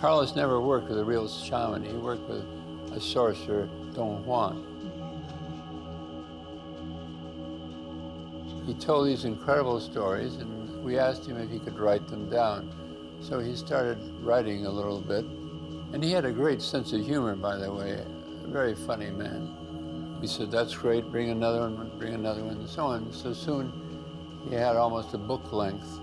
Carlos never worked with a real shaman. He worked with a sorcerer, Don Juan. He told these incredible stories, and we asked him if he could write them down. So he started writing a little bit, and he had a great sense of humor, by the way, a very funny man. He said, "That's great, bring another one, and so on." So soon he had almost a book length.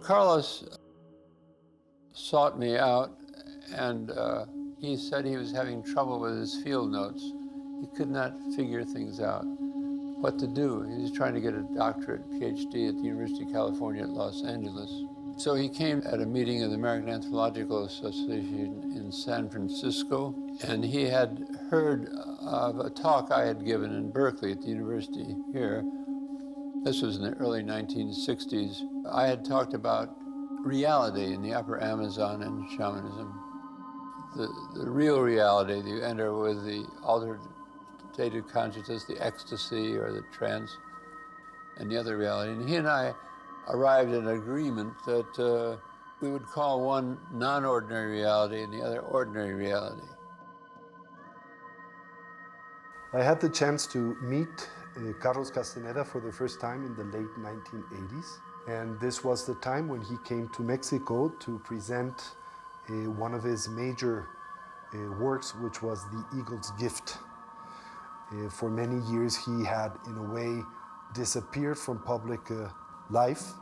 Carlos sought me out, and he said he was having trouble with his field notes. He could not figure things out, what to do. He was trying to get a doctorate, PhD, at the University of California at Los Angeles. So he came at a meeting of the American Anthropological Association in San Francisco, and he had heard of a talk I had given in Berkeley at the university here. This was in the early 1960s. I had talked about reality in the upper Amazon and shamanism. The real reality that you enter with the altered state of consciousness, the ecstasy or the trance, and the other reality. And he and I arrived at an agreement that we would call one non-ordinary reality and the other ordinary reality. I had the chance to meet Carlos Castaneda for the first time in the late 1980s. And this was the time when he came to Mexico to present one of his major works, which was The Eagle's Gift. For many years, he had, in a way, disappeared from public life.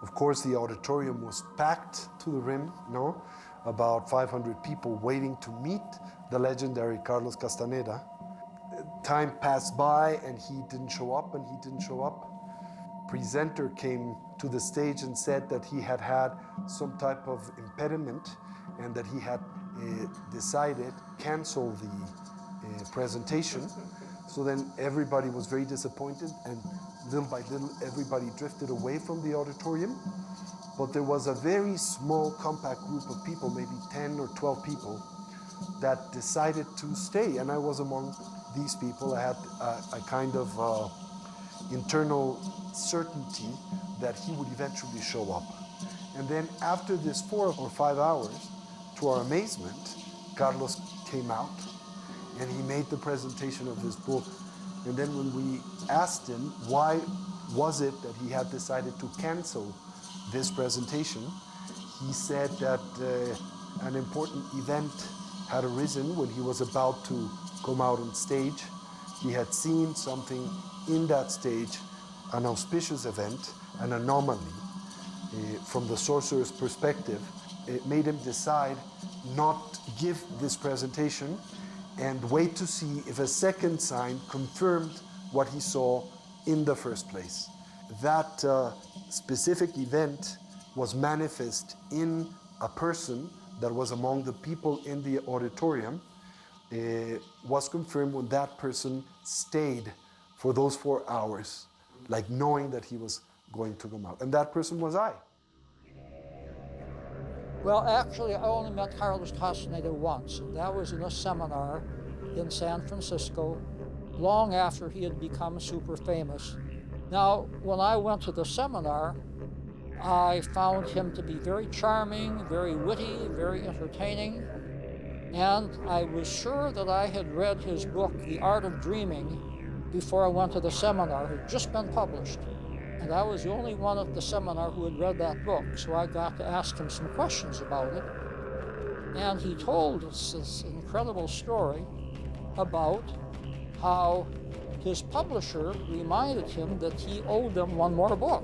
Of course, the auditorium was packed to the rim, no? About 500 people waiting to meet the legendary Carlos Castaneda. Time passed by and he didn't show up. Presenter came to the stage and said that he had had some type of impediment and that he had decided to cancel the presentation. So then everybody was very disappointed, and little by little everybody drifted away from the auditorium. But there was a very small compact group of people, maybe 10 or 12 people, that decided to stay, and I was among these people. I had a kind of internal certainty that he would eventually show up. And then after this 4 or 5 hours, to our amazement, Carlos came out and he made the presentation of his book. And then when we asked him why was it that he had decided to cancel this presentation, he said that an important event had arisen when he was about to come out on stage. He had seen something in that stage, an auspicious event, an anomaly. From the sorcerer's perspective, it made him decide not give this presentation and wait to see if a second sign confirmed what he saw in the first place. That specific event was manifest in a person that was among the people in the auditorium. Was confirmed when that person stayed for those 4 hours, like knowing that he was going to come out. And that person was I. Well, actually, I only met Carlos Castaneda once, and that was in a seminar in San Francisco, long after he had become super famous. Now, when I went to the seminar, I found him to be very charming, very witty, very entertaining, and I was sure that I had read his book, The Art of Dreaming, before I went to the seminar. It had just been published. And I was the only one at the seminar who had read that book, so I got to ask him some questions about it. And he told us this incredible story about how his publisher reminded him that he owed them one more book.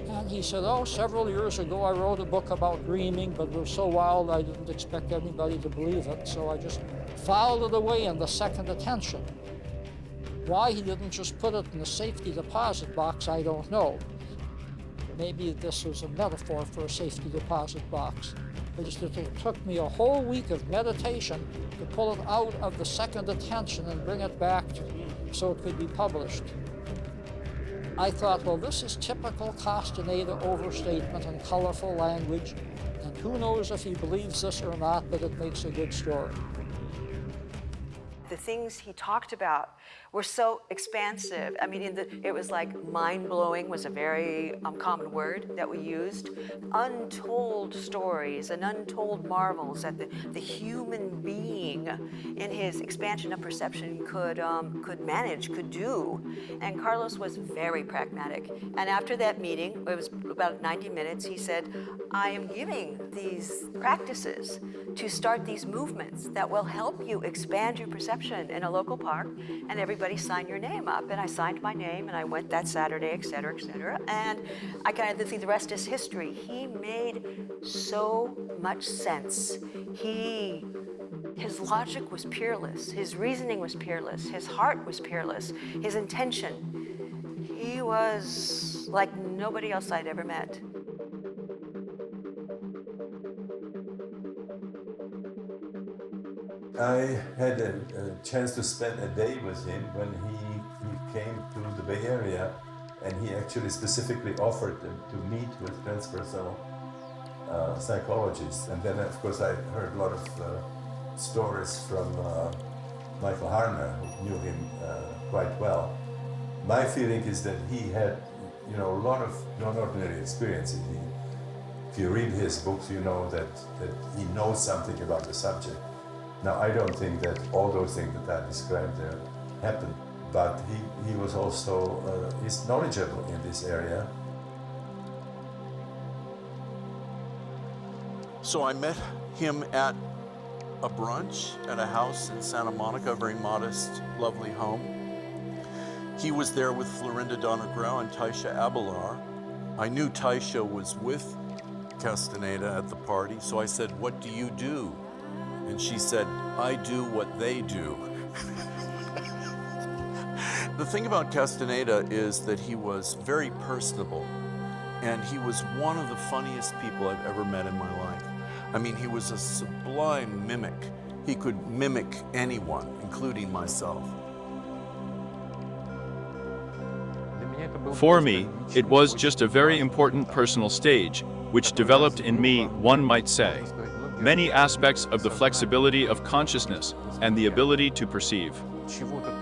And he said, oh, several years ago I wrote a book about dreaming, but it was so wild I didn't expect anybody to believe it, so I just filed it away in the second attention. Why he didn't just put it in the safety deposit box, I don't know. Maybe this was a metaphor for a safety deposit box. It took me a whole week of meditation to pull it out of the second attention and bring it back so it could be published. I thought, well, this is typical Castaneda overstatement and colorful language, and who knows if he believes this or not, but it makes a good story. The things he talked about were so expansive. I mean, it was like mind-blowing was a very common word that we used. Untold stories and untold marvels that the human being in his expansion of perception could manage, could do. And Carlos was very pragmatic. And after that meeting, it was about 90 minutes, he said, I am giving these practices to start these movements that will help you expand your perception in a local park, and everybody sign your name up. And I signed my name, and I went that Saturday, et cetera, and I kind of think the rest is history. He made so much sense. His logic was peerless, his reasoning was peerless, his heart was peerless, his intention. He was like nobody else I'd ever met. I had a chance to spend a day with him when he came to the Bay Area, and he actually specifically offered to meet with transpersonal psychologists. And then, of course, I heard a lot of stories from Michael Harner, who knew him quite well. My feeling is that he had, a lot of non-ordinary experiences. If you read his books, you know that he knows something about the subject. Now, I don't think that all those things that I described there happened, but he was also is knowledgeable in this area. So I met him at a brunch at a house in Santa Monica, a very modest, lovely home. He was there with Florinda Donnegrau and Taisha Abelar. I knew Taisha was with Castaneda at the party, so I said, "What do you do?" And she said, "I do what they do." The thing about Castaneda is that he was very personable, and he was one of the funniest people I've ever met in my life. I mean, he was a sublime mimic. He could mimic anyone, including myself. For me, it was just a very important personal stage, which developed in me, one might say, many aspects of the flexibility of consciousness and the ability to perceive.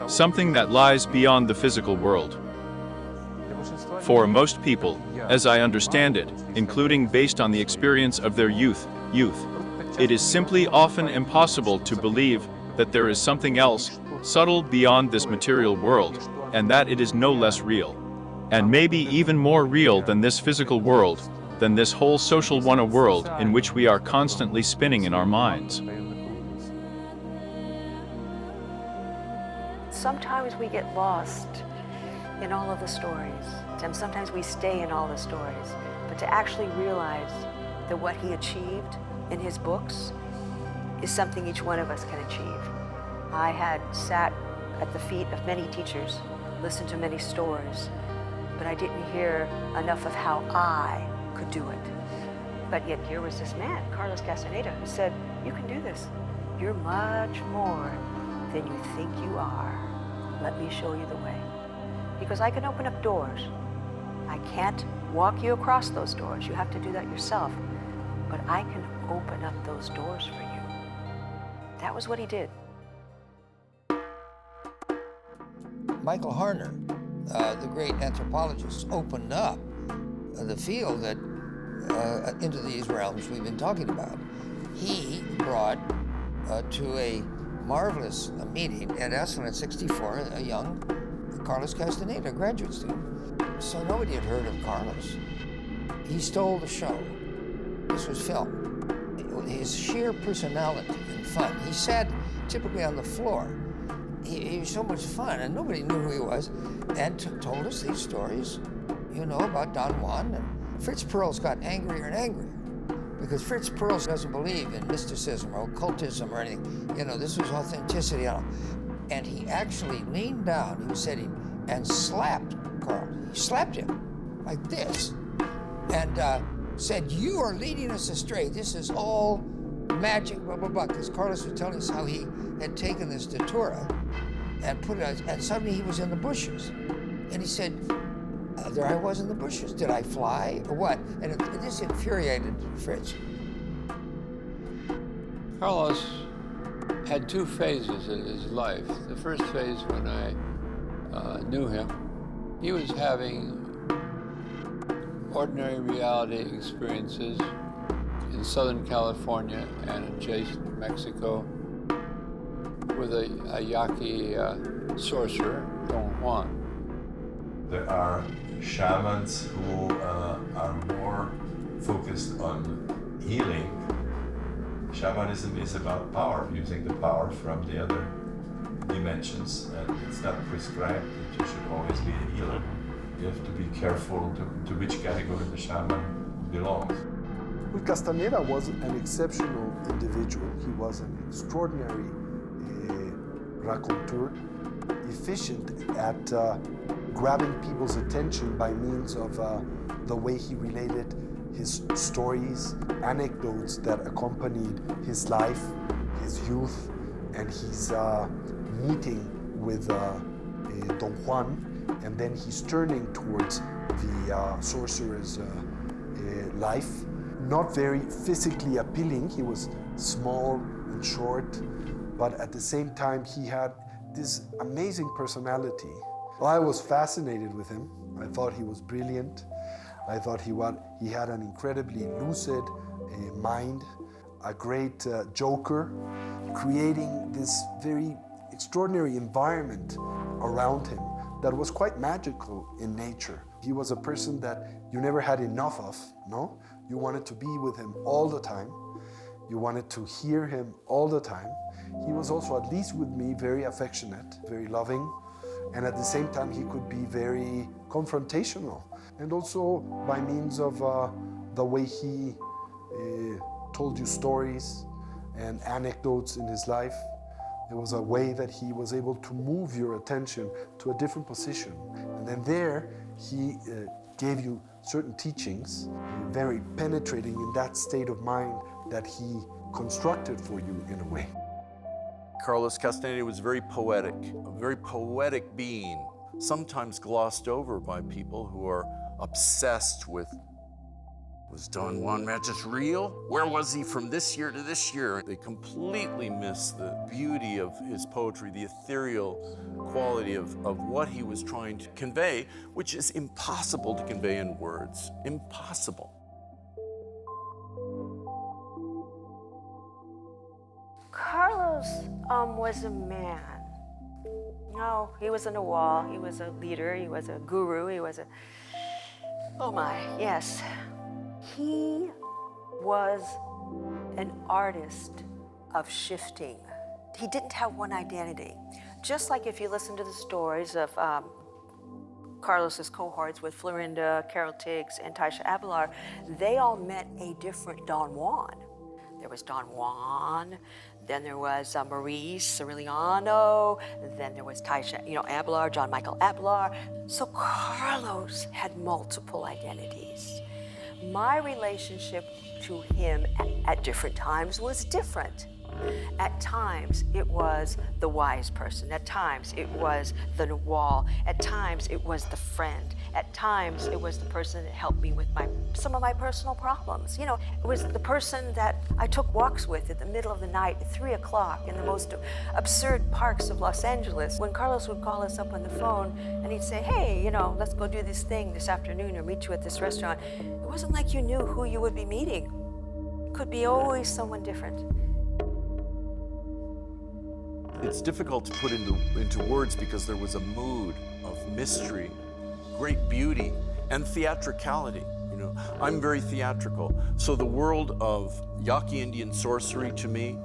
Something that lies beyond the physical world. For most people, as I understand it, including based on the experience of their youth, it is simply often impossible to believe that there is something else, subtle beyond this material world, and that it is no less real, and maybe even more real than this physical world, than this whole social world in which we are constantly spinning in our minds. Sometimes we get lost in all of the stories, and sometimes we stay in all the stories, but to actually realize that what he achieved in his books is something each one of us can achieve. I had sat at the feet of many teachers, listened to many stories, but I didn't hear enough of how I could do it. But yet here was this man, Carlos Castaneda, who said, "You can do this. You're much more than you think you are. Let me show you the way." Because I can open up doors. I can't walk you across those doors. You have to do that yourself. But I can open up those doors for you. That was what he did. Michael Harner, the great anthropologist, opened up the field that into these realms we've been talking about. He brought to a marvelous meeting at Esalen at 64 a young Carlos Castaneda, a graduate student. So nobody had heard of Carlos. He stole the show. This was film. His sheer personality and fun. He sat typically on the floor. He was so much fun, and nobody knew who he was, and told us these stories, about Don Juan. And Fritz Perls got angrier and angrier because Fritz Perls doesn't believe in mysticism or occultism or anything. This was authenticity. And he actually leaned down, he was sitting, and slapped Carl. He slapped him like this. And said, "You are leading us astray. This is all magic, blah, blah, blah." Because Carlos was telling us how he had taken this datura and put it, and suddenly he was in the bushes. And he said, there I was in the bushes. Did I fly or what? And this infuriated Fritz. Carlos had two phases in his life. The first phase, when I knew him, he was having ordinary reality experiences in Southern California and adjacent Mexico with a Yaqui sorcerer, Don Juan. There are shamans who are more focused on healing. Shamanism is about power, using the power from the other dimensions, and it's not prescribed that you should always be a healer. You have to be careful to which category the shaman belongs. Well, Castaneda was an exceptional individual. He was an extraordinary raconteur, efficient at grabbing people's attention by means of the way he related his stories, anecdotes that accompanied his life, his youth, and his meeting with Don Juan, and then his turning towards the sorcerer's life. Not very physically appealing. He was small and short, but at the same time he had this amazing personality. Well, I was fascinated with him. I thought he was brilliant. I thought he had an incredibly lucid mind, a great joker, creating this very extraordinary environment around him that was quite magical in nature. He was a person that you never had enough of, no? You wanted to be with him all the time. You wanted to hear him all the time. He was also, at least with me, very affectionate, very loving, and at the same time he could be very confrontational. And also by means of the way he told you stories and anecdotes in his life, there was a way that he was able to move your attention to a different position. And then there, he gave you certain teachings, very penetrating in that state of mind that he constructed for you in a way. Carlos Castaneda was very poetic, a very poetic being, sometimes glossed over by people who are obsessed with, was Don Juan Matus real? Where was he from this year to this year? They completely miss the beauty of his poetry, the ethereal quality of what he was trying to convey, which is impossible to convey in words. Impossible. Carlos was a man. No, he was on a wall. He was a leader. He was a guru. He was a, oh my, yes. He was an artist of shifting. He didn't have one identity. Just like if you listen to the stories of Carlos's cohorts with Florinda, Carol Tiggs, and Taisha Abelar, they all met a different Don Juan. There was Don Juan, then there was Maurice Aureliano, then there was Taisha, Abelar, John Michael Abelar. So Carlos had multiple identities. My relationship to him at different times was different. At times, it was the wise person. At times, it was the Nawal. At times, it was the friend. At times, it was the person that helped me with some of my personal problems. It was the person that I took walks with at the middle of the night at 3 o'clock in the most absurd parks of Los Angeles. When Carlos would call us up on the phone and he'd say, hey, let's go do this thing this afternoon or meet you at this restaurant. It wasn't like you knew who you would be meeting. It could be always someone different. It's difficult to put into words because there was a mood of mystery, great beauty, and theatricality. I'm very theatrical. So the world of Yaqui Indian sorcery, to me,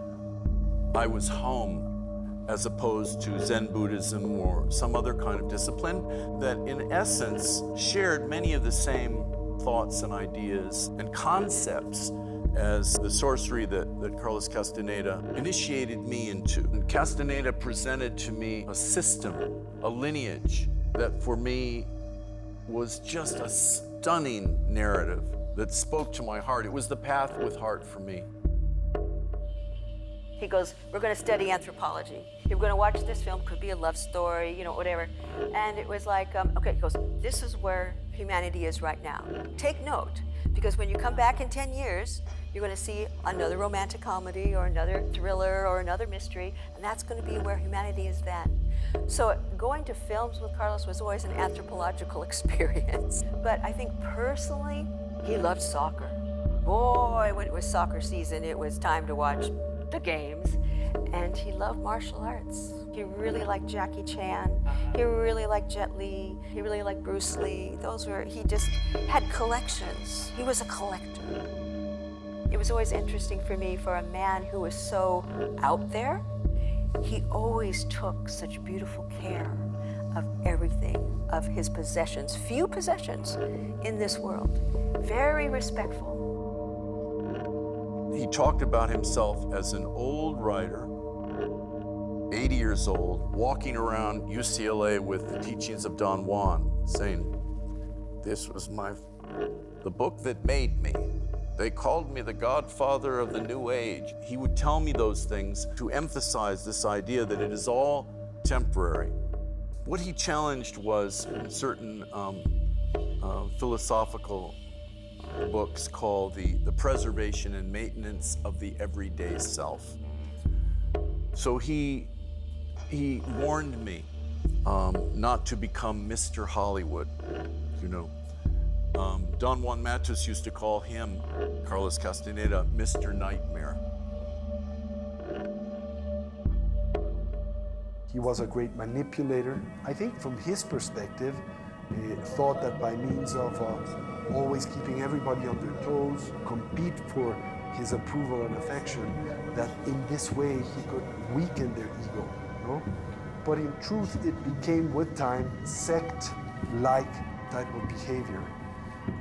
I was home, as opposed to Zen Buddhism or some other kind of discipline that in essence shared many of the same thoughts and ideas and concepts as the sorcery that Carlos Castaneda initiated me into. And Castaneda presented to me a system, a lineage that for me was just a stunning narrative. that spoke to my heart. It was the path with heart for me. He goes, we're going to study anthropology. You're going to watch this film, could be a love story, you know, whatever. And it was like, okay, he goes, this is where humanity is right now. Take note, because when you come back in 10 years, you're going to see another romantic comedy or another thriller or another mystery, and that's going to be where humanity is then. So going to films with Carlos was always an anthropological experience. But I think personally, he loved soccer. Boy, when it was soccer season, it was time to watch the games. And he loved martial arts. He really liked Jackie Chan. He really liked Jet Li. He really liked Bruce Lee. He just had collections. He was a collector. It was always interesting for me, for a man who was so out there, he always took such beautiful care of everything, of his possessions, few possessions in this world. Very respectful. He talked about himself as an old writer, 80 years old, walking around UCLA with the teachings of Don Juan, saying, this was the book that made me. They called me the godfather of the new age. He would tell me those things to emphasize this idea that it is all temporary. What he challenged was certain philosophical books called the preservation and maintenance of the everyday self. So he warned me not to become Mr. Hollywood, you know. Don Juan Matus used to call him, Carlos Castaneda, Mr. Nightmare. He was a great manipulator. I think from his perspective, he thought that by means of always keeping everybody on their toes, compete for his approval and affection, that in this way he could weaken their ego, you know? But in truth, it became with time sect-like type of behavior,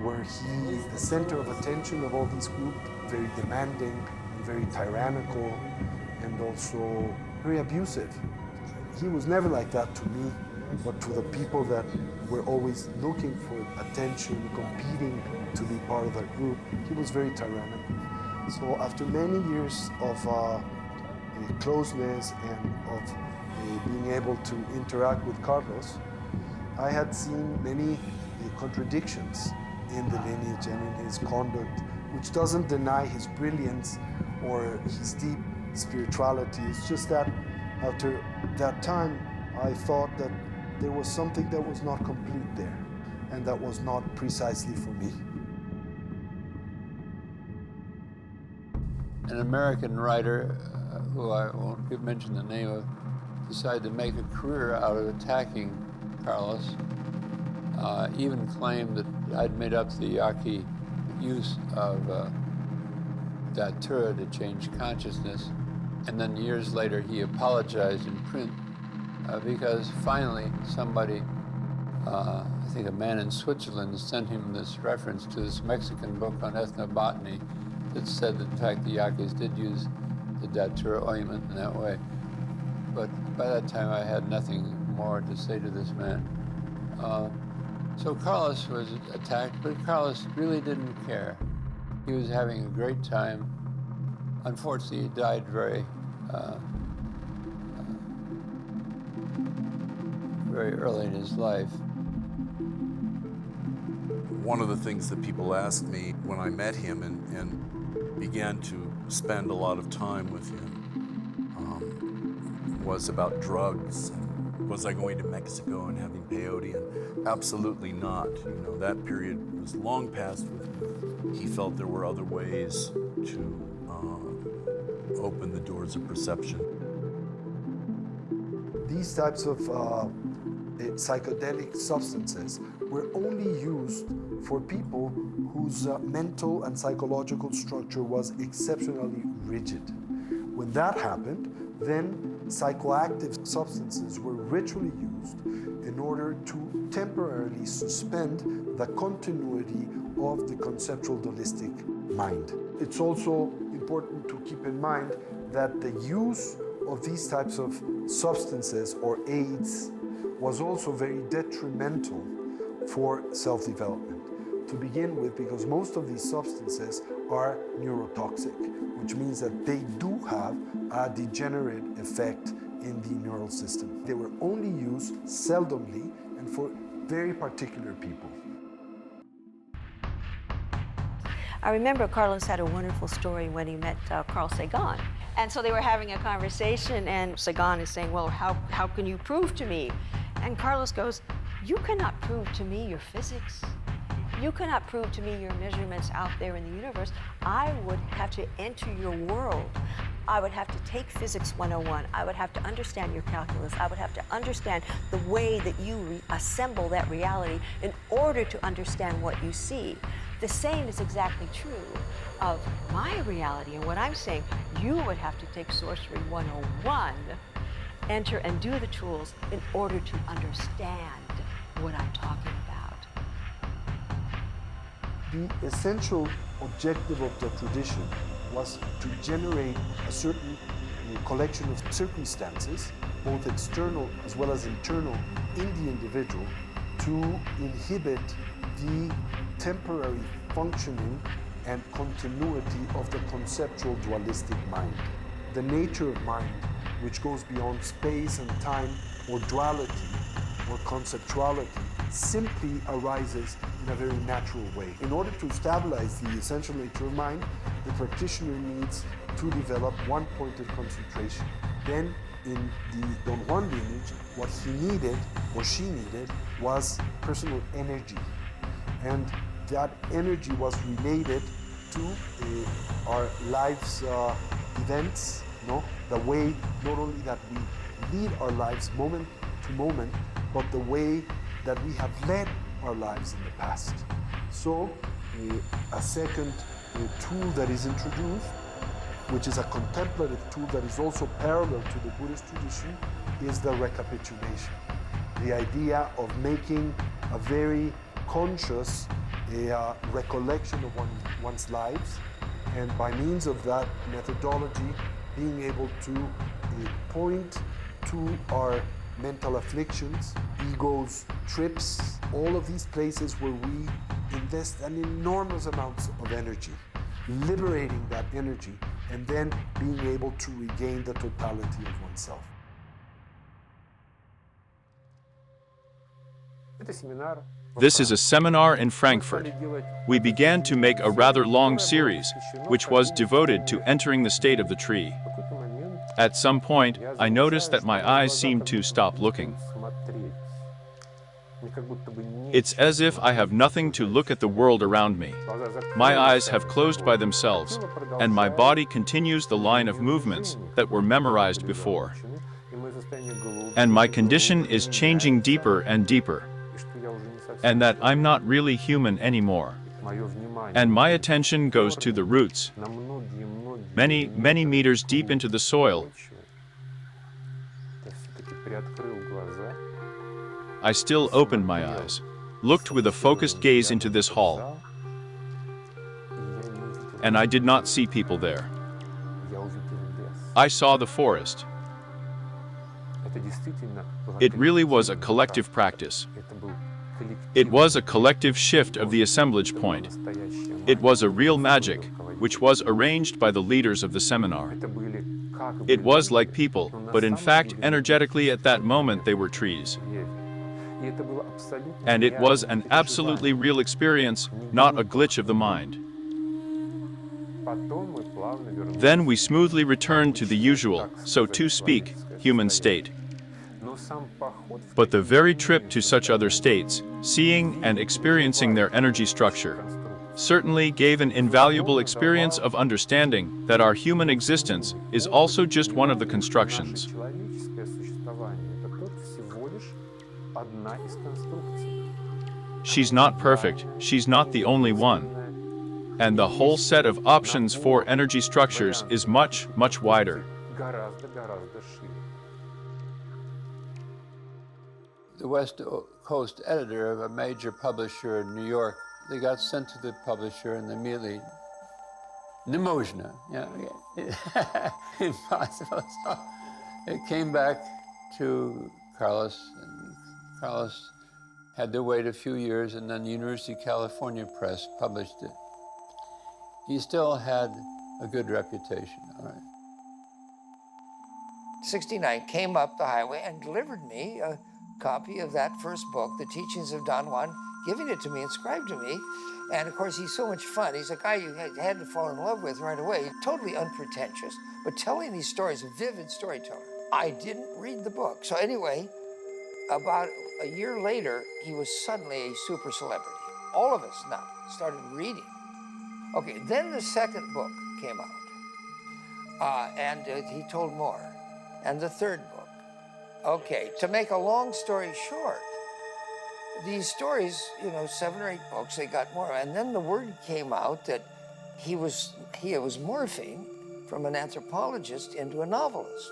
where he is the center of attention of all these groups, very demanding and very tyrannical and also very abusive. He was never like that to me, but to the people that were always looking for attention, competing to be part of that group, he was very tyrannical. So after many years of closeness and of being able to interact with Carlos, I had seen many contradictions in the lineage and in his conduct, which doesn't deny his brilliance or his deep spirituality. It's just that after that time, I thought that there was something that was not complete there, and that was not precisely for me. An American writer, who I won't mention the name of, decided to make a career out of attacking Carlos. Even claimed that I'd made up the Yaqui use of datura to change consciousness. And then years later, he apologized in print because finally somebody, I think a man in Switzerland, sent him this reference to this Mexican book on ethnobotany that said that in fact the Yaquis did use the datura ointment in that way. But by that time I had nothing more to say to this man. So Carlos was attacked, but Carlos really didn't care. He was having a great time. Unfortunately, he died very early in his life. One of the things that people asked me when I met him and began to spend a lot of time with him was about drugs. Was I going to Mexico and having peyote? And absolutely not. You know, that period was long past with him. He felt there were other ways to open the doors of perception. These types of psychedelic substances were only used for people whose mental and psychological structure was exceptionally rigid. When that happened, then psychoactive substances were ritually used in order to temporarily suspend the continuity of the conceptual dualistic mind. It's also important to keep in mind that the use of these types of substances or aids was also very detrimental for self-development. to begin with, because most of these substances are neurotoxic, which means that they do have a degenerate effect in the neural system. They were only used seldomly and for very particular people. I remember Carlos had a wonderful story when he met Carl Sagan. And so they were having a conversation, and Sagan is saying, well, how can you prove to me? And Carlos goes, you cannot prove to me your physics. You cannot prove to me your measurements out there in the universe. I would have to enter your world. I would have to take Physics 101. I would have to understand your calculus. I would have to understand the way that you assemble that reality in order to understand what you see. The same is exactly true of my reality. And what I'm saying, you would have to take Sorcery 101, enter and do the tools in order to understand what I'm talking about. The essential objective of the tradition was to generate a certain collection of circumstances, both external as well as internal, in the individual to inhibit the temporary functioning and continuity of the conceptual dualistic mind. The nature of mind, which goes beyond space and time or duality or conceptuality, simply arises in a very natural way. In order to stabilize the essential nature of mind, the practitioner needs to develop one-pointed concentration. Then, in the Don Juan lineage, what he needed, or she needed, was personal energy. And that energy was related to our life's events, the way not only that we lead our lives moment to moment, but the way that we have led our lives in the past. So a second tool that is introduced, which is a contemplative tool that is also parallel to the Buddhist tradition, is the recapitulation. The idea of making a very conscious recollection of one's lives, and by means of that methodology, being able to point to our mental afflictions, egos, trips, all of these places where we invest an enormous amount of energy, liberating that energy, and then being able to regain the totality of oneself. This is a seminar in Frankfurt. We began to make a rather long series, which was devoted to entering the state of the tree. At some point, I noticed that my eyes seemed to stop looking. It's as if I have nothing to look at the world around me. My eyes have closed by themselves, and my body continues the line of movements that were memorized before. And my condition is changing deeper and deeper, and that I'm not really human anymore. And my attention goes to the roots, many, many meters deep into the soil. I still opened my eyes, looked with a focused gaze into this hall, and I did not see people there. I saw the forest. It really was a collective practice. It was a collective shift of the assemblage point. It was a real magic, which was arranged by the leaders of the seminar. It was like people, but in fact, energetically at that moment they were trees. And it was an absolutely real experience, not a glitch of the mind. Then we smoothly returned to the usual, so to speak, human state. But the very trip to such other states, seeing and experiencing their energy structure, certainly gave an invaluable experience of understanding that our human existence is also just one of the constructions. She's not perfect, she's not the only one. And the whole set of options for energy structures is much, much wider. The West Coast editor of a major publisher in New York, they got sent to the publisher and immediately, Nemozhna, impossible. So it came back to Carlos, and Carlos had to wait a few years, and then the University of California Press published it. He still had a good reputation, all right. 69 came up the highway and delivered me a copy of that first book, The Teachings of Don Juan, giving it to me, inscribed to me. And of course, he's so much fun. He's a guy you had to fall in love with right away. Totally unpretentious, but telling these stories, a vivid storyteller. I didn't read the book. So anyway, about a year later, he was suddenly a super celebrity. All of us now started reading. Okay, then the second book came out, and he told more. And the third book. Okay, to make a long story short, these stories, 7 or 8 books, they got more. And then the word came out that he was morphing from an anthropologist into a novelist.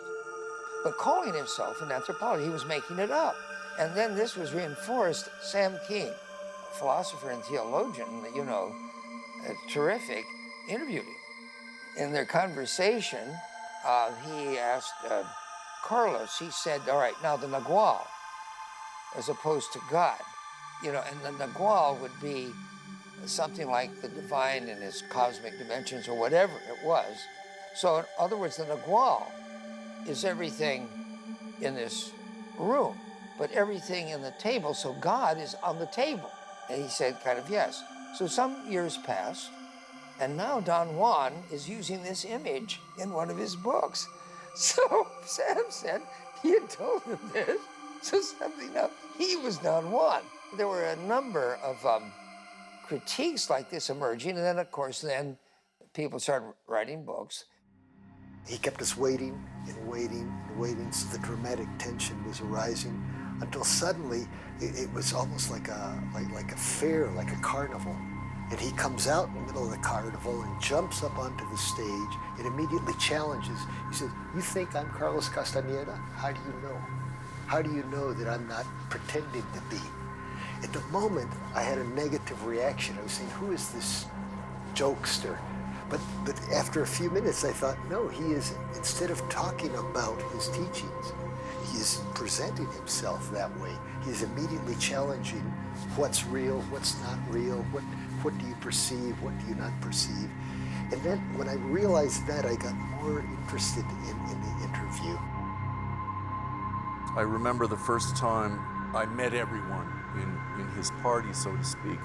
But calling himself an anthropologist, he was making it up. And then this was reinforced. Sam Keen, a philosopher and theologian, terrific, interviewed him. In their conversation, he asked Carlos, he said, all right, now the Nagual, as opposed to God, and the Nagual would be something like the divine in his cosmic dimensions or whatever it was. So in other words, the Nagual is everything in this room, but everything in the table, so God is on the table. And he said, kind of, yes. So some years passed, and now Don Juan is using this image in one of his books. So Sam said he had told him this, so something else. He was Don Juan. There were a number of critiques like this emerging, and then, of course, people started writing books. He kept us waiting and waiting and waiting, so the dramatic tension was arising until suddenly it was almost like a fair, like a carnival. And he comes out in the middle of the carnival and jumps up onto the stage and immediately challenges. He says, "You think I'm Carlos Castaneda? How do you know? How do you know that I'm not pretending to be?" At the moment, I had a negative reaction. I was saying, who is this jokester? But after a few minutes, I thought, no, he is, instead of talking about his teachings, he is presenting himself that way. He is immediately challenging what's real, what's not real, what do you perceive, what do you not perceive. And then when I realized that, I got more interested in the interview. I remember the first time I met everyone in his party, so to speak.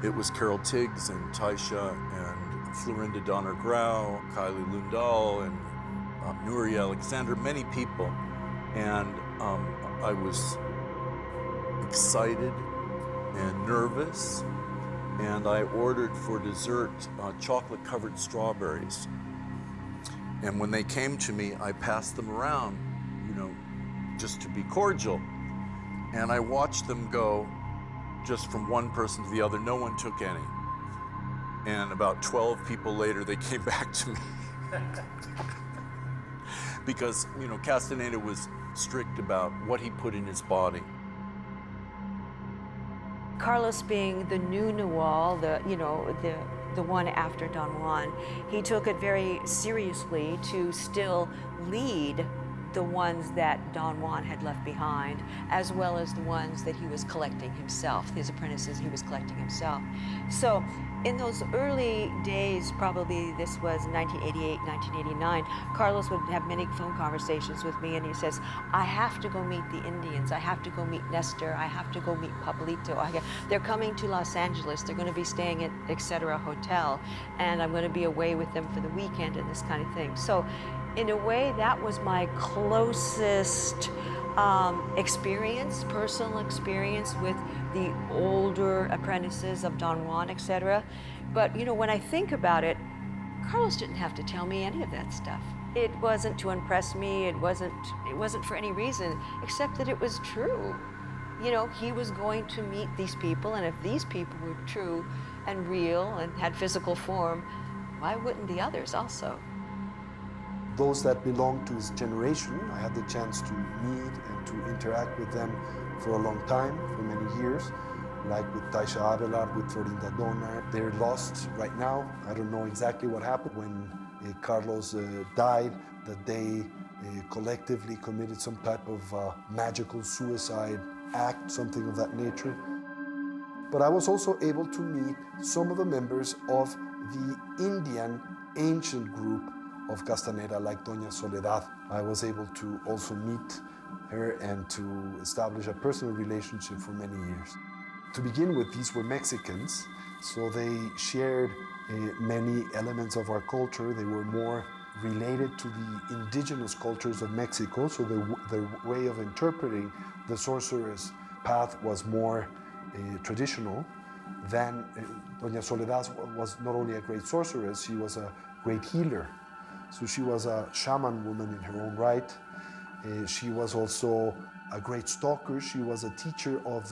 It was Carol Tiggs and Taisha and Florinda Donner Grau, Kylie Lundahl and Nuri Alexander, many people. And I was excited and nervous, and I ordered for dessert chocolate-covered strawberries. And when they came to me, I passed them around, just to be cordial. And I watched them go just from one person to the other. No one took any. And about 12 people later, they came back to me. Because, Castaneda was strict about what he put in his body. Carlos being the new Nagual, the one after Don Juan, he took it very seriously to still lead the ones that Don Juan had left behind, as well as the ones that he was collecting himself, his apprentices he was collecting himself. So in those early days, probably this was 1988, 1989, Carlos would have many phone conversations with me, and he says, I have to go meet the Indians, I have to go meet Nestor, I have to go meet Pablito. They're coming to Los Angeles, they're going to be staying at etc. hotel, and I'm going to be away with them for the weekend and this kind of thing. So in a way, that was my closest experience, personal experience with the older apprentices of Don Juan, etc. But when I think about it, Carlos didn't have to tell me any of that stuff. It wasn't to impress me. It wasn't for any reason except that it was true. He was going to meet these people, and if these people were true and real and had physical form, why wouldn't the others also? Those that belong to his generation, I had the chance to meet and to interact with them for a long time, for many years, like with Taisha Abelard, with Florinda Donner. They're lost right now. I don't know exactly what happened when Carlos died, that they collectively committed some type of magical suicide act, something of that nature. But I was also able to meet some of the members of the Indian ancient group of Castaneda, like Doña Soledad. I was able to also meet her and to establish a personal relationship for many years. To begin with, these were Mexicans, so they shared many elements of our culture. They were more related to the indigenous cultures of Mexico, so their way of interpreting the sorcerer's path was more traditional. Then Doña Soledad was not only a great sorceress, she was a great healer. So she was a shaman woman in her own right. She was also a great stalker. She was a teacher of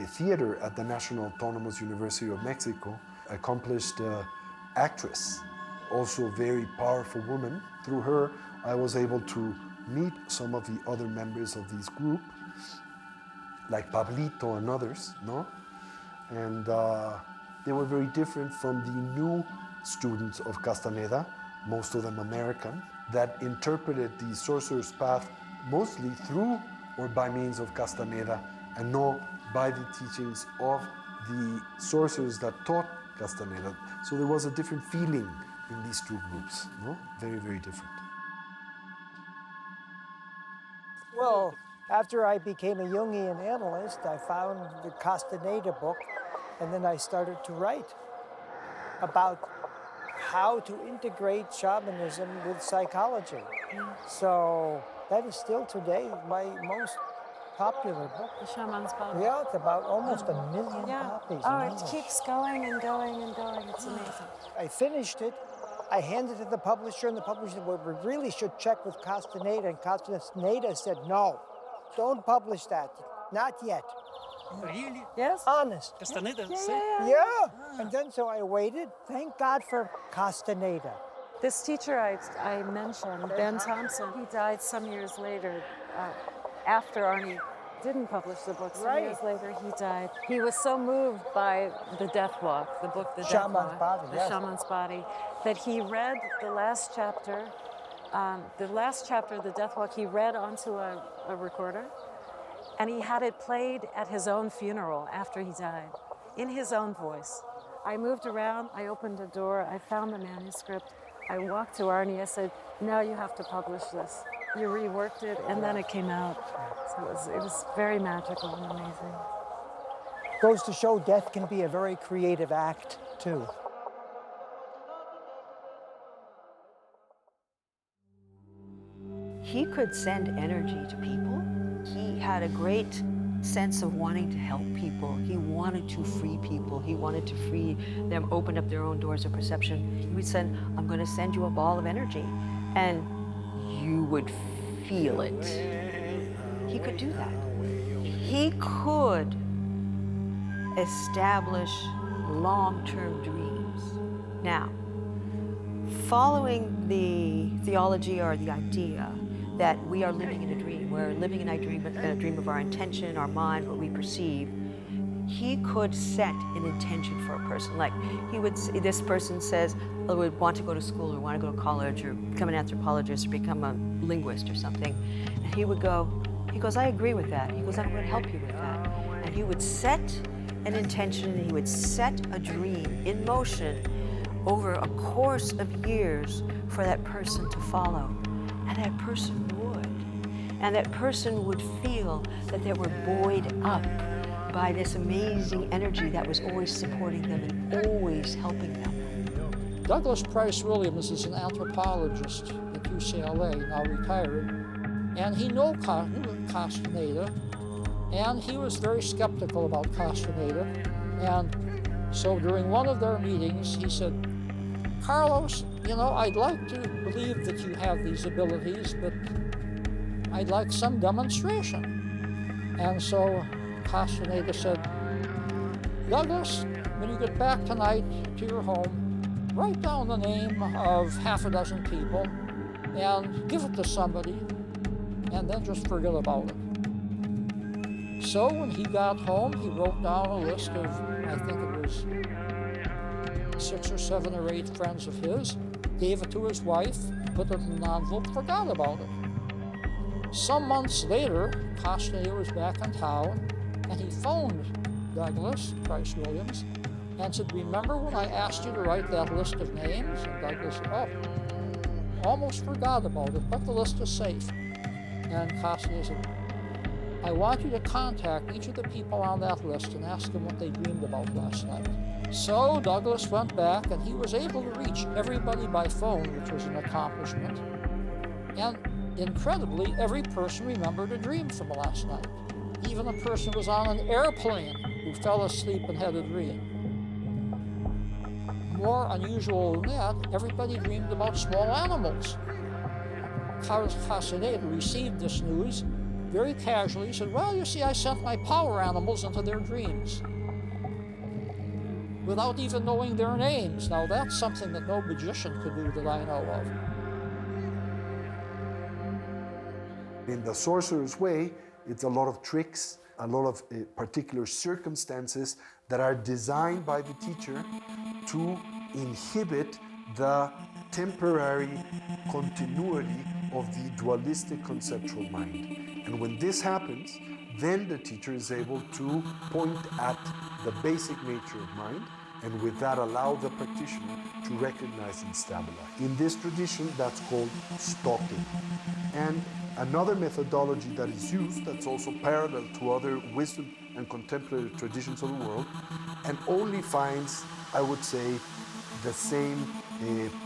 theater at the National Autonomous University of Mexico, accomplished actress, also a very powerful woman. Through her, I was able to meet some of the other members of this group, like Pablito and others, no? And they were very different from the new students of Castaneda, most of them American, that interpreted the sorcerer's path mostly through or by means of Castaneda and not by the teachings of the sorcerers that taught Castaneda. So there was a different feeling in these two groups, no? Very, very different. Well, after I became a Jungian analyst, I found the Castaneda book, and then I started to write about how to integrate shamanism with psychology. So that is still today my most popular book. The Shaman's Body. Yeah, it's about almost 1 million copies. Oh, it keeps going and going and going. It's amazing. I finished it. I handed it to the publisher, and the publisher said, well, we really should check with Castaneda. And Castaneda said, no, don't publish that. Not yet. Really? Yes? Honest. Castaneda Yeah. And then so I waited. Thank God for Castaneda. This teacher I mentioned, Ben Thompson, he died some years later after Arnie didn't publish the book. Some years later, he died. He was so moved by The Death Walk, the book The Death Walk, The Shaman's Body, that he read the last chapter of The Death Walk, he read onto a recorder, and he had it played at his own funeral after he died, in his own voice. I moved around, I opened a door, I found the manuscript, I walked to Arnie, I said, now you have to publish this. You reworked it, and then it came out. So it was very magical and amazing. Goes to show death can be a very creative act, too. He could send energy to people. He had a great sense of wanting to help people. He wanted to free people. He wanted to free them, open up their own doors of perception. He would send, I'm going to send you a ball of energy. And you would feel it. He could do that. He could establish long-term dreams. Now, following the theology or the idea that we are living in a dream, we're living in a dream of our intention, our mind, what we perceive, he could set an intention for a person. Like this person says, oh, would want to go to school or want to go to college or become an anthropologist or become a linguist or something. And he goes, I agree with that. He goes, I'm going to help you with that. And he would set an intention and he would set a dream in motion over a course of years for that person to follow. And that person would. And that person would feel that they were buoyed up by this amazing energy that was always supporting them and always helping them. Douglas Price Williams is an anthropologist at UCLA, now retired, and he knew Castaneda, and he was very skeptical about Castaneda. And so during one of their meetings, he said, Carlos, I'd like to believe that you have these abilities, but I'd like some demonstration. And so Castaneda said, Douglas, when you get back tonight to your home, write down the name of half a dozen people and give it to somebody, and then just forget about it. So when he got home, he wrote down a list of, I think it was 6 or 7 or 8 friends of his, gave it to his wife, put it in an envelope, forgot about it. Some months later, Castaneda was back in town, and he phoned Douglas Price Williams and said, remember when I asked you to write that list of names? And Douglas said, oh, almost forgot about it, but the list is safe. And Castaneda said, I want you to contact each of the people on that list and ask them what they dreamed about last night. So Douglas went back, and he was able to reach everybody by phone, which was an accomplishment. And incredibly, every person remembered a dream from last night. Even a person who was on an airplane who fell asleep and had a dream. More unusual than that, everybody dreamed about small animals. Castaneda received this news very casually. He said, well, you see, I sent my power animals into their dreams without even knowing their names. Now, that's something that no magician could do that I know of. In the sorcerer's way, it's a lot of tricks, a lot of particular circumstances that are designed by the teacher to inhibit the temporary continuity of the dualistic conceptual mind. And when this happens, then the teacher is able to point at the basic nature of mind, and with that allow the practitioner to recognize and stabilize. In this tradition, that's called stalking. And another methodology that is used, that's also parallel to other wisdom and contemplative traditions of the world, and only finds, I would say, the same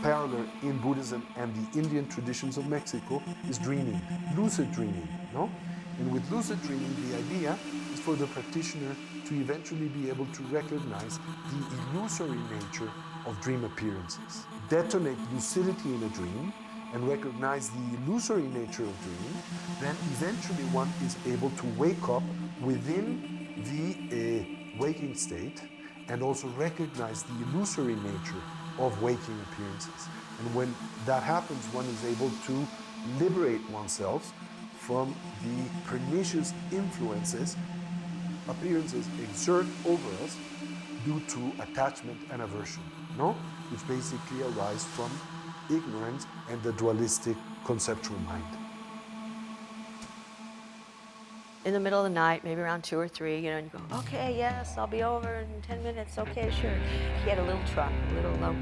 parallel in Buddhism and the Indian traditions of Mexico, is dreaming, lucid dreaming, no? And with lucid dreaming, the idea is for the practitioner to eventually be able to recognize the illusory nature of dream appearances, detonate lucidity in a dream, and recognize the illusory nature of dream, then eventually one is able to wake up within the waking state and also recognize the illusory nature of waking appearances. And when that happens, one is able to liberate oneself from the pernicious influences appearances exert over us due to attachment and aversion, no? Which basically arise from ignorance and the dualistic conceptual mind. In the middle of the night, maybe around 2 or 3, you know, and you go, okay, yes, I'll be over in 10 minutes, okay, sure. He had a little truck, a little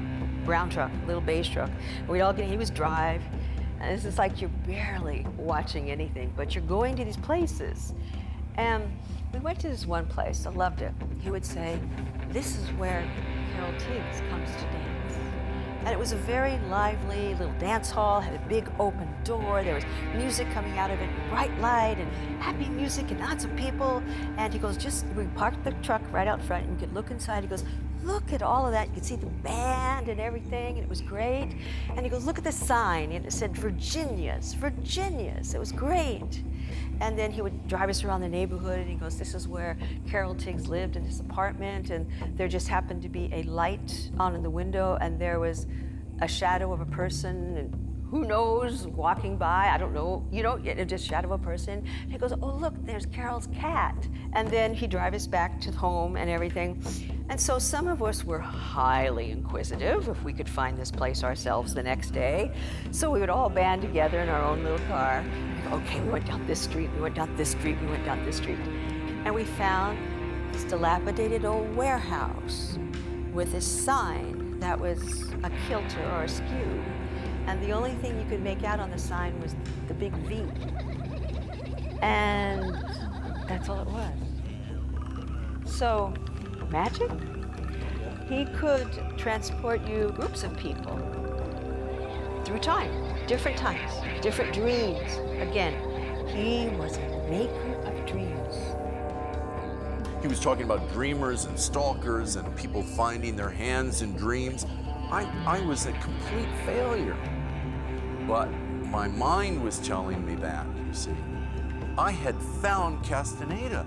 brown truck, a little beige truck. We'd all get, he was drive, and it's just like you're barely watching anything, but you're going to these places. And we went to this one place, I loved it. He would say, this is where Carol Tiggs comes to dance. And it was a very lively little dance hall, had a big open door, there was music coming out of it, bright light and happy music and lots of people. And he goes, we parked the truck right out front and you could look inside. He goes, look at all of that. You could see the band and everything, and it was great. And he goes, look at the sign, and it said Virginia's, Virginia's. It was great. And then he would drive us around the neighborhood, and he goes, this is where Carol Tiggs lived in this apartment, and there just happened to be a light on in the window, and there was a shadow of a person, and who knows, walking by, I don't know, you know, just shadow of a person. And he goes, oh, look, there's Carol's cat. And then he'd drive us back to home and everything. And so some of us were highly inquisitive if we could find this place ourselves the next day. So we would all band together in our own little car. Okay, we went down this street, we went down this street, we went down this street. And we found this dilapidated old warehouse with a sign that was a kilter or askew. And the only thing you could make out on the sign was the big V. And that's all it was. So, magic? He could transport you groups of people through time, different times, different dreams. Again, he was a maker of dreams. He was talking about dreamers and stalkers and people finding their hands in dreams. I was a complete failure. But my mind was telling me that, you see. I had found Castaneda.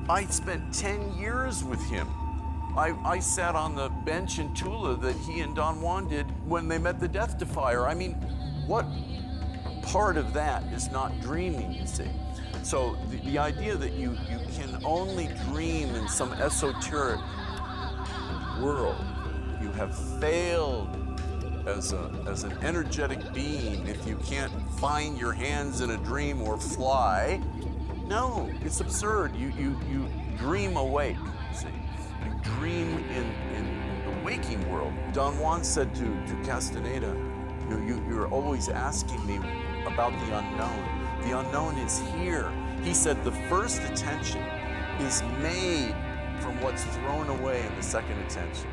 I spent 10 years with him. I sat on the bench in Tula that he and Don Juan did when they met the Death Defier. I mean, what part of that is not dreaming, you see? So the idea that you can only dream in some esoteric world, you have failed as an energetic being if you can't find your hands in a dream or fly. No, it's absurd. You dream awake, see. You dream in the waking world. Don Juan said to Castaneda, you're always asking me about the unknown. The unknown is here. He said the first attention is made from what's thrown away in the second attention.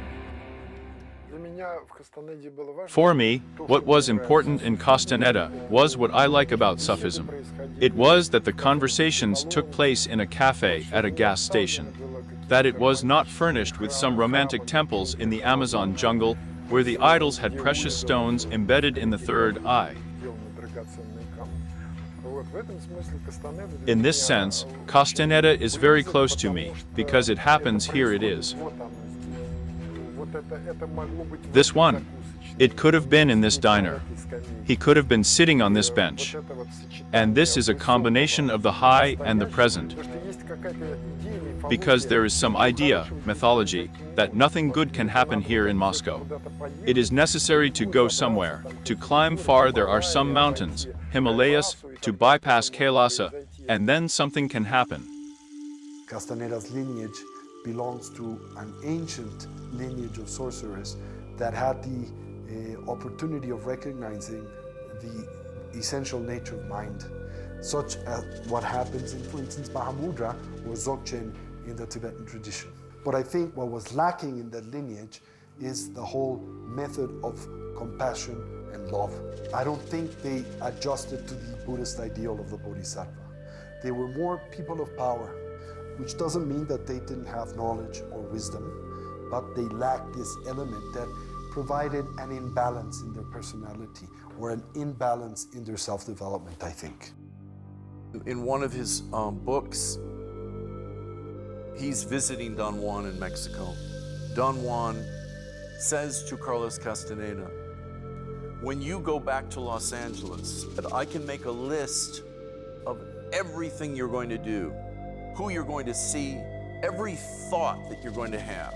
For me, what was important in Castaneda was what I like about Sufism. It was that the conversations took place in a cafe at a gas station, that it was not furnished with some romantic temples in the Amazon jungle where the idols had precious stones embedded in the third eye. In this sense, Castaneda is very close to me, because it happens here it is. This one, it could have been in this diner. He could have been sitting on this bench. And this is a combination of the high and the present. Because there is some idea, mythology, that nothing good can happen here in Moscow. It is necessary to go somewhere. To climb far there are some mountains, Himalayas, to bypass Kailasa, and then something can happen. Castaneda's lineage belongs to an ancient lineage of sorcerers that had the opportunity of recognizing the essential nature of mind, such as what happens in, for instance, Mahamudra or Dzogchen in the Tibetan tradition. But I think what was lacking in that lineage is the whole method of compassion and love. I don't think they adjusted to the Buddhist ideal of the Bodhisattva. They were more people of power, which doesn't mean that they didn't have knowledge or wisdom, but they lacked this element that provided an imbalance in their personality or an imbalance in their self-development, I think. In one of his books, he's visiting Don Juan in Mexico. Don Juan says to Carlos Castaneda, when you go back to Los Angeles, that I can make a list of everything you're going to do, who you're going to see, every thought that you're going to have.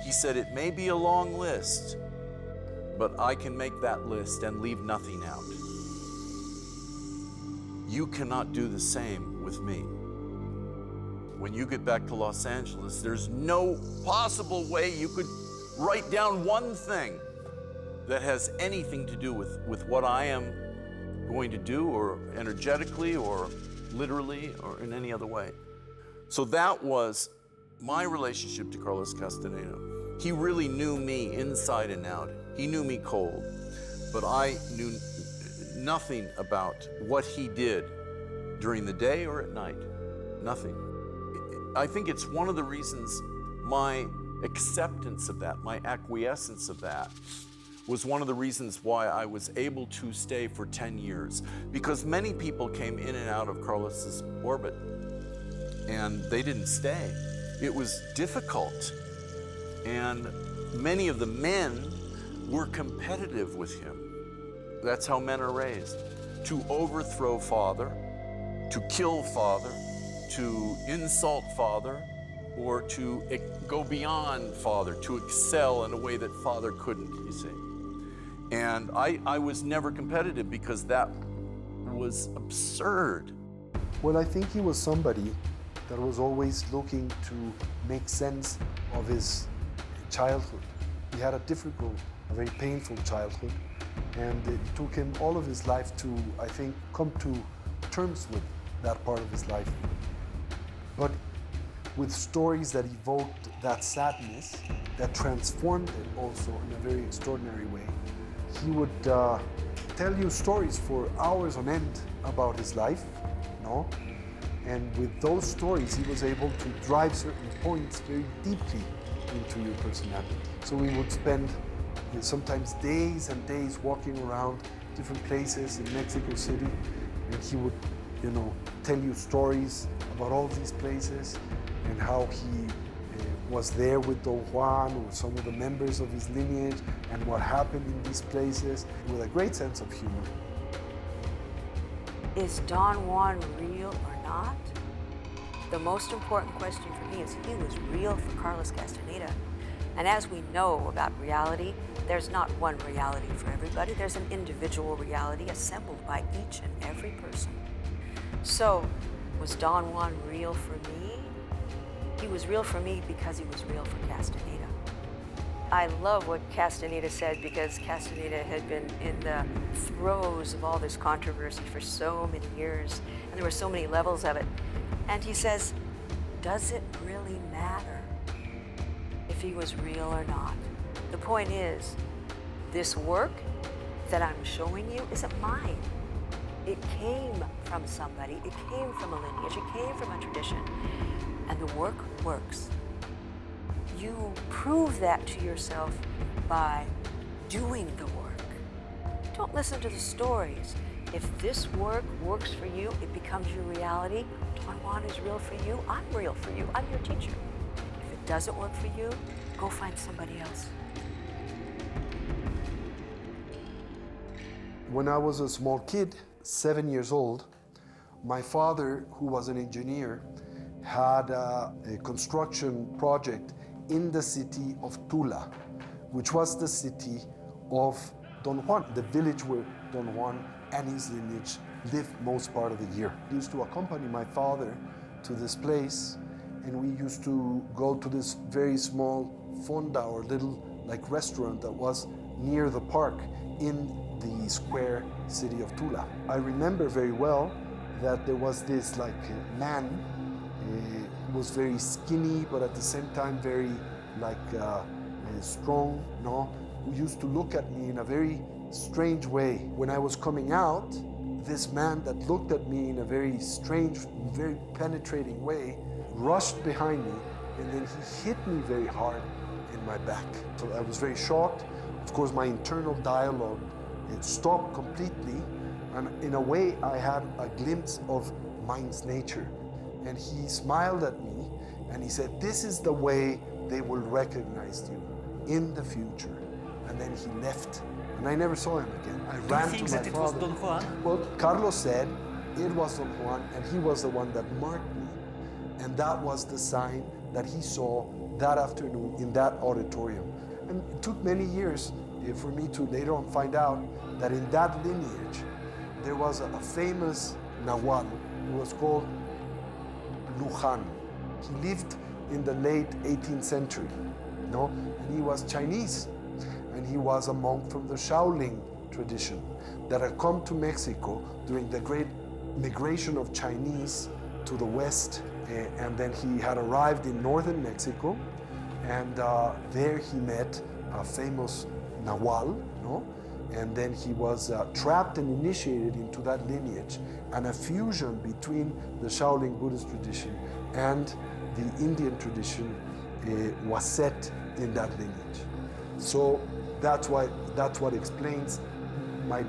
He said, it may be a long list, but I can make that list and leave nothing out. You cannot do the same with me. When you get back to Los Angeles, there's no possible way you could write down one thing that has anything to do with what I am going to do, or energetically, or literally, or in any other way. So that was my relationship to Carlos Castaneda. He really knew me inside and out. He knew me cold, but I knew nothing about what he did during the day or at night. Nothing. I think it's one of the reasons my acceptance of that, my acquiescence of that, was one of the reasons why I was able to stay for 10 years. Because many people came in and out of Carlos's orbit, and they didn't stay. It was difficult, and many of the men were competitive with him. That's how men are raised. To overthrow father, to kill father, to insult father, or to go beyond father, to excel in a way that father couldn't, you see. And I was never competitive because that was absurd. Well, I think he was somebody that was always looking to make sense of his childhood. He had a difficult, a very painful childhood, and it took him all of his life to, I think, come to terms with that part of his life. But with stories that evoked that sadness, that transformed it also in a very extraordinary way. He would tell you stories for hours on end about his life, no? And with those stories, he was able to drive certain points very deeply into your personality. So we would spend sometimes days and days walking around different places in Mexico City, and he would, tell you stories about all these places and how he was there with Don Juan or some of the members of his lineage and what happened in these places with a great sense of humor. Is Don Juan real or not? The most important question for me is he was real for Carlos Castaneda. And as we know about reality, there's not one reality for everybody. There's an individual reality assembled by each and every person. So, was Don Juan real for me? He was real for me because he was real for Castaneda. I love what Castaneda said, because Castaneda had been in the throes of all this controversy for so many years, and there were so many levels of it. And he says, does it really matter if he was real or not? The point is, this work that I'm showing you isn't mine. It came from somebody, it came from a lineage, it came from a tradition, and the work works. You prove that to yourself by doing the work. Don't listen to the stories. If this work works for you, it becomes your reality. Don Juan is real for you, I'm real for you, I'm your teacher. If it doesn't work for you, go find somebody else. When I was a small kid, 7 years old, my father, who was an engineer, had a construction project in the city of Tula, which was the city of Don Juan, the village where Don Juan and his lineage lived most part of the year. I used to accompany my father to this place, and we used to go to this very small fonda, or little like restaurant that was near the park in the square city of Tula. I remember very well that there was this like man, he was very skinny, but at the same time very like strong, no? Who used to look at me in a very strange way. When I was coming out, this man that looked at me in a very strange, very penetrating way, rushed behind me, and then he hit me very hard in my back. So I was very shocked. Of course, my internal dialogue, it stopped completely, and in a way I had a glimpse of mind's nature. And he smiled at me and he said, this is the way they will recognize you in the future. And then he left, and I never saw him again. I ran to my father. Do you think that it was Don Juan? Well, Carlos said it was Don Juan, and he was the one that marked me. And that was the sign that he saw that afternoon in that auditorium. And it took many years for me to later on find out that in that lineage, there was a famous Nahual who was called Lujan. He lived in the late 18th century, no? And he was Chinese, and he was a monk from the Shaolin tradition that had come to Mexico during the great migration of Chinese to the West, and then he had arrived in northern Mexico, and there he met a famous Nahual, no? And then he was trapped and initiated into that lineage, and a fusion between the Shaolin Buddhist tradition and the Indian tradition was set in that lineage. So that's what explains my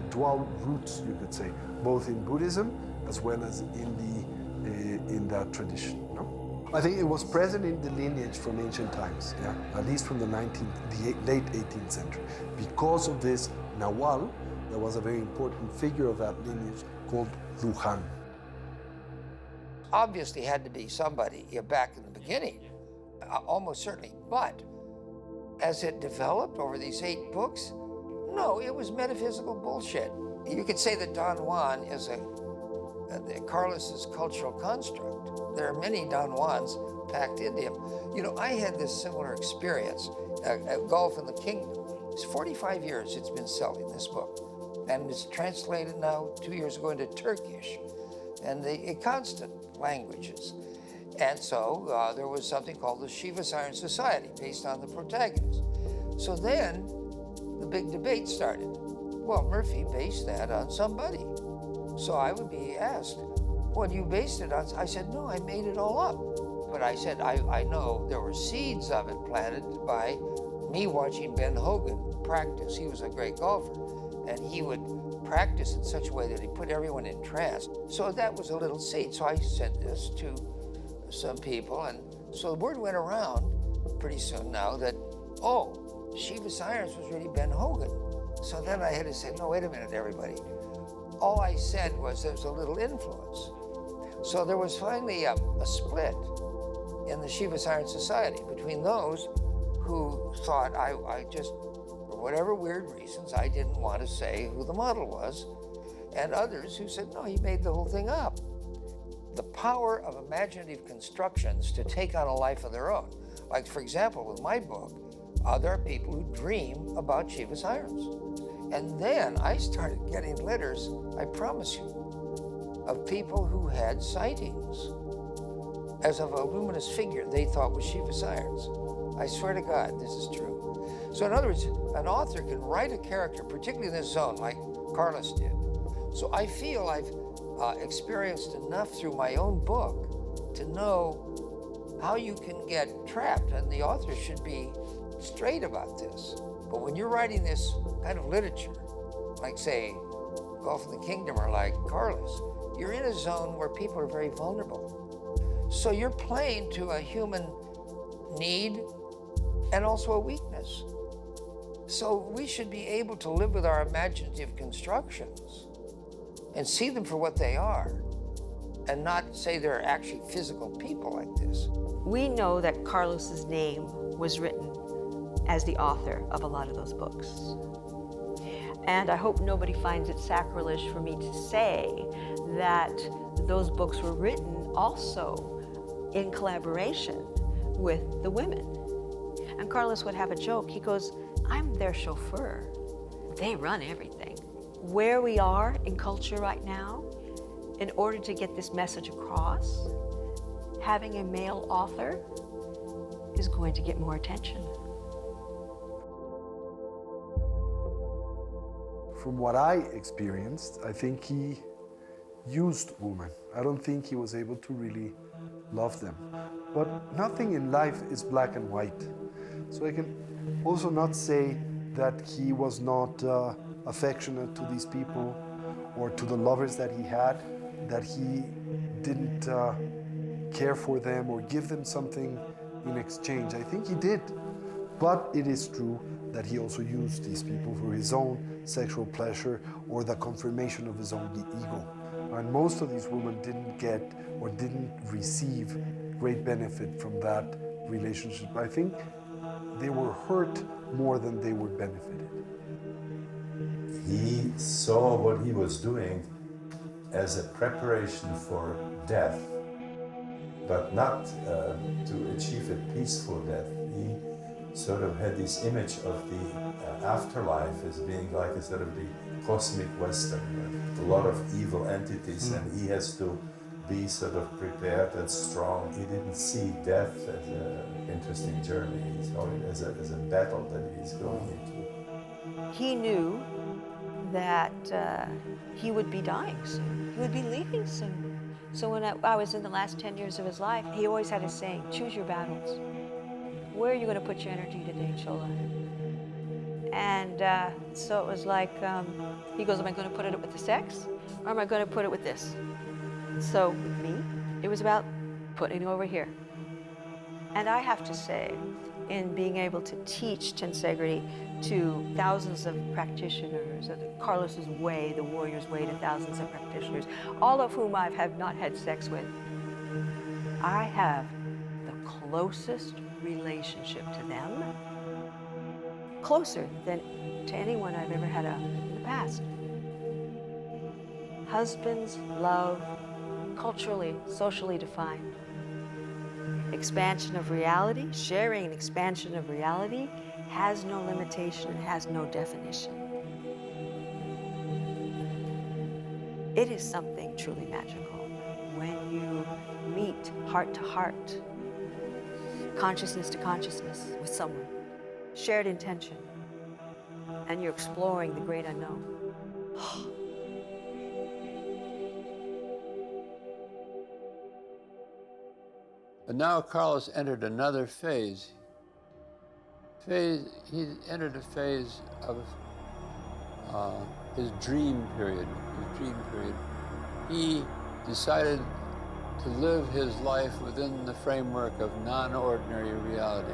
dual roots, you could say, both in Buddhism as well as in that tradition. No? I think it was present in the lineage from ancient times, yeah, at least from the late 18th century. Because of this Nahual, there was a very important figure of that lineage called Lujan. Obviously had to be somebody back in the beginning, almost certainly. But as it developed over these 8 books, no, it was metaphysical bullshit. You could say that Don Juan is Carlos's cultural construct. There are many Don Juans packed into him. You know, I had this similar experience at Golf in the Kingdom. It's 45 years it's been selling this book, and it's translated now 2 years ago into Turkish and the constant languages. And so there was something called the Shiva Siren Society based on the protagonist. So then the big debate started. Well, Murphy based that on somebody. So I would be asked, what you based it on? I said, no, I made it all up. But I said, I know there were seeds of it planted by me watching Ben Hogan practice. He was a great golfer, and he would practice in such a way that he put everyone in trance. So that was a little seed. So I sent this to some people, and so the word went around pretty soon now that, oh, Shiva Sirens was really Ben Hogan. So then I had to say, no, wait a minute, everybody. All I said was there was a little influence. So there was finally a split in the Shiva Siren Society between those who thought I just, for whatever weird reasons, I didn't want to say who the model was, and others who said, no, he made the whole thing up. The power of imaginative constructions to take on a life of their own. Like, for example, with my book, there are people who dream about Shiva sirens. And then I started getting letters, I promise you, of people who had sightings as of a luminous figure they thought was Shiva sirens. I swear to God, this is true. So in other words, an author can write a character, particularly in this zone, like Carlos did. So I feel I've experienced enough through my own book to know how you can get trapped, and the author should be straight about this. But when you're writing this kind of literature, like say, Gulf of the Kingdom or like Carlos, you're in a zone where people are very vulnerable. So you're playing to a human need and also a weakness. So we should be able to live with our imaginative constructions and see them for what they are, and not say they're actually physical people like this. We know that Carlos's name was written as the author of a lot of those books. And I hope nobody finds it sacrilege for me to say that those books were written also in collaboration with the women. And Carlos would have a joke. He goes, I'm their chauffeur. They run everything. Where we are in culture right now, in order to get this message across, having a male author is going to get more attention. From what I experienced, I think he used women. I don't think he was able to really love them. But nothing in life is black and white. So I can also not say that he was not affectionate to these people or to the lovers that he had, that he didn't care for them or give them something in exchange. I think he did. But it is true that he also used these people for his own sexual pleasure or the confirmation of his own ego. And most of these women didn't get or didn't receive great benefit from that relationship. I think they were hurt more than they were benefited. He saw what he was doing as a preparation for death, but not to achieve a peaceful death. He sort of had this image of the afterlife as being like a sort of the cosmic Western, with a lot of evil entities, and he has to be sort of prepared and strong. He didn't see death as an interesting journey. He saw it as a battle that he's going into. He knew that he would be dying soon. He would be leaving soon. So when I was in the last 10 years of his life, he always had a saying, choose your battles. Where are you going to put your energy today, Chola? And so it was like, he goes, am I going to put it with the sex, or am I going to put it with this? So with me, it was about putting it over here. And I have to say, in being able to teach tensegrity to thousands of practitioners, Carlos's way, the warrior's way to thousands of practitioners, all of whom I have not had sex with, I have the closest relationship to them, closer than to anyone I've ever had in the past. Husbands love, culturally, socially defined. Expansion of reality, sharing an expansion of reality has no limitation, has no definition. It is something truly magical when you meet heart to heart, consciousness to consciousness with someone, shared intention, and you're exploring the great unknown. But now Carlos entered another phase. He entered a phase of his dream period. He decided to live his life within the framework of non-ordinary reality.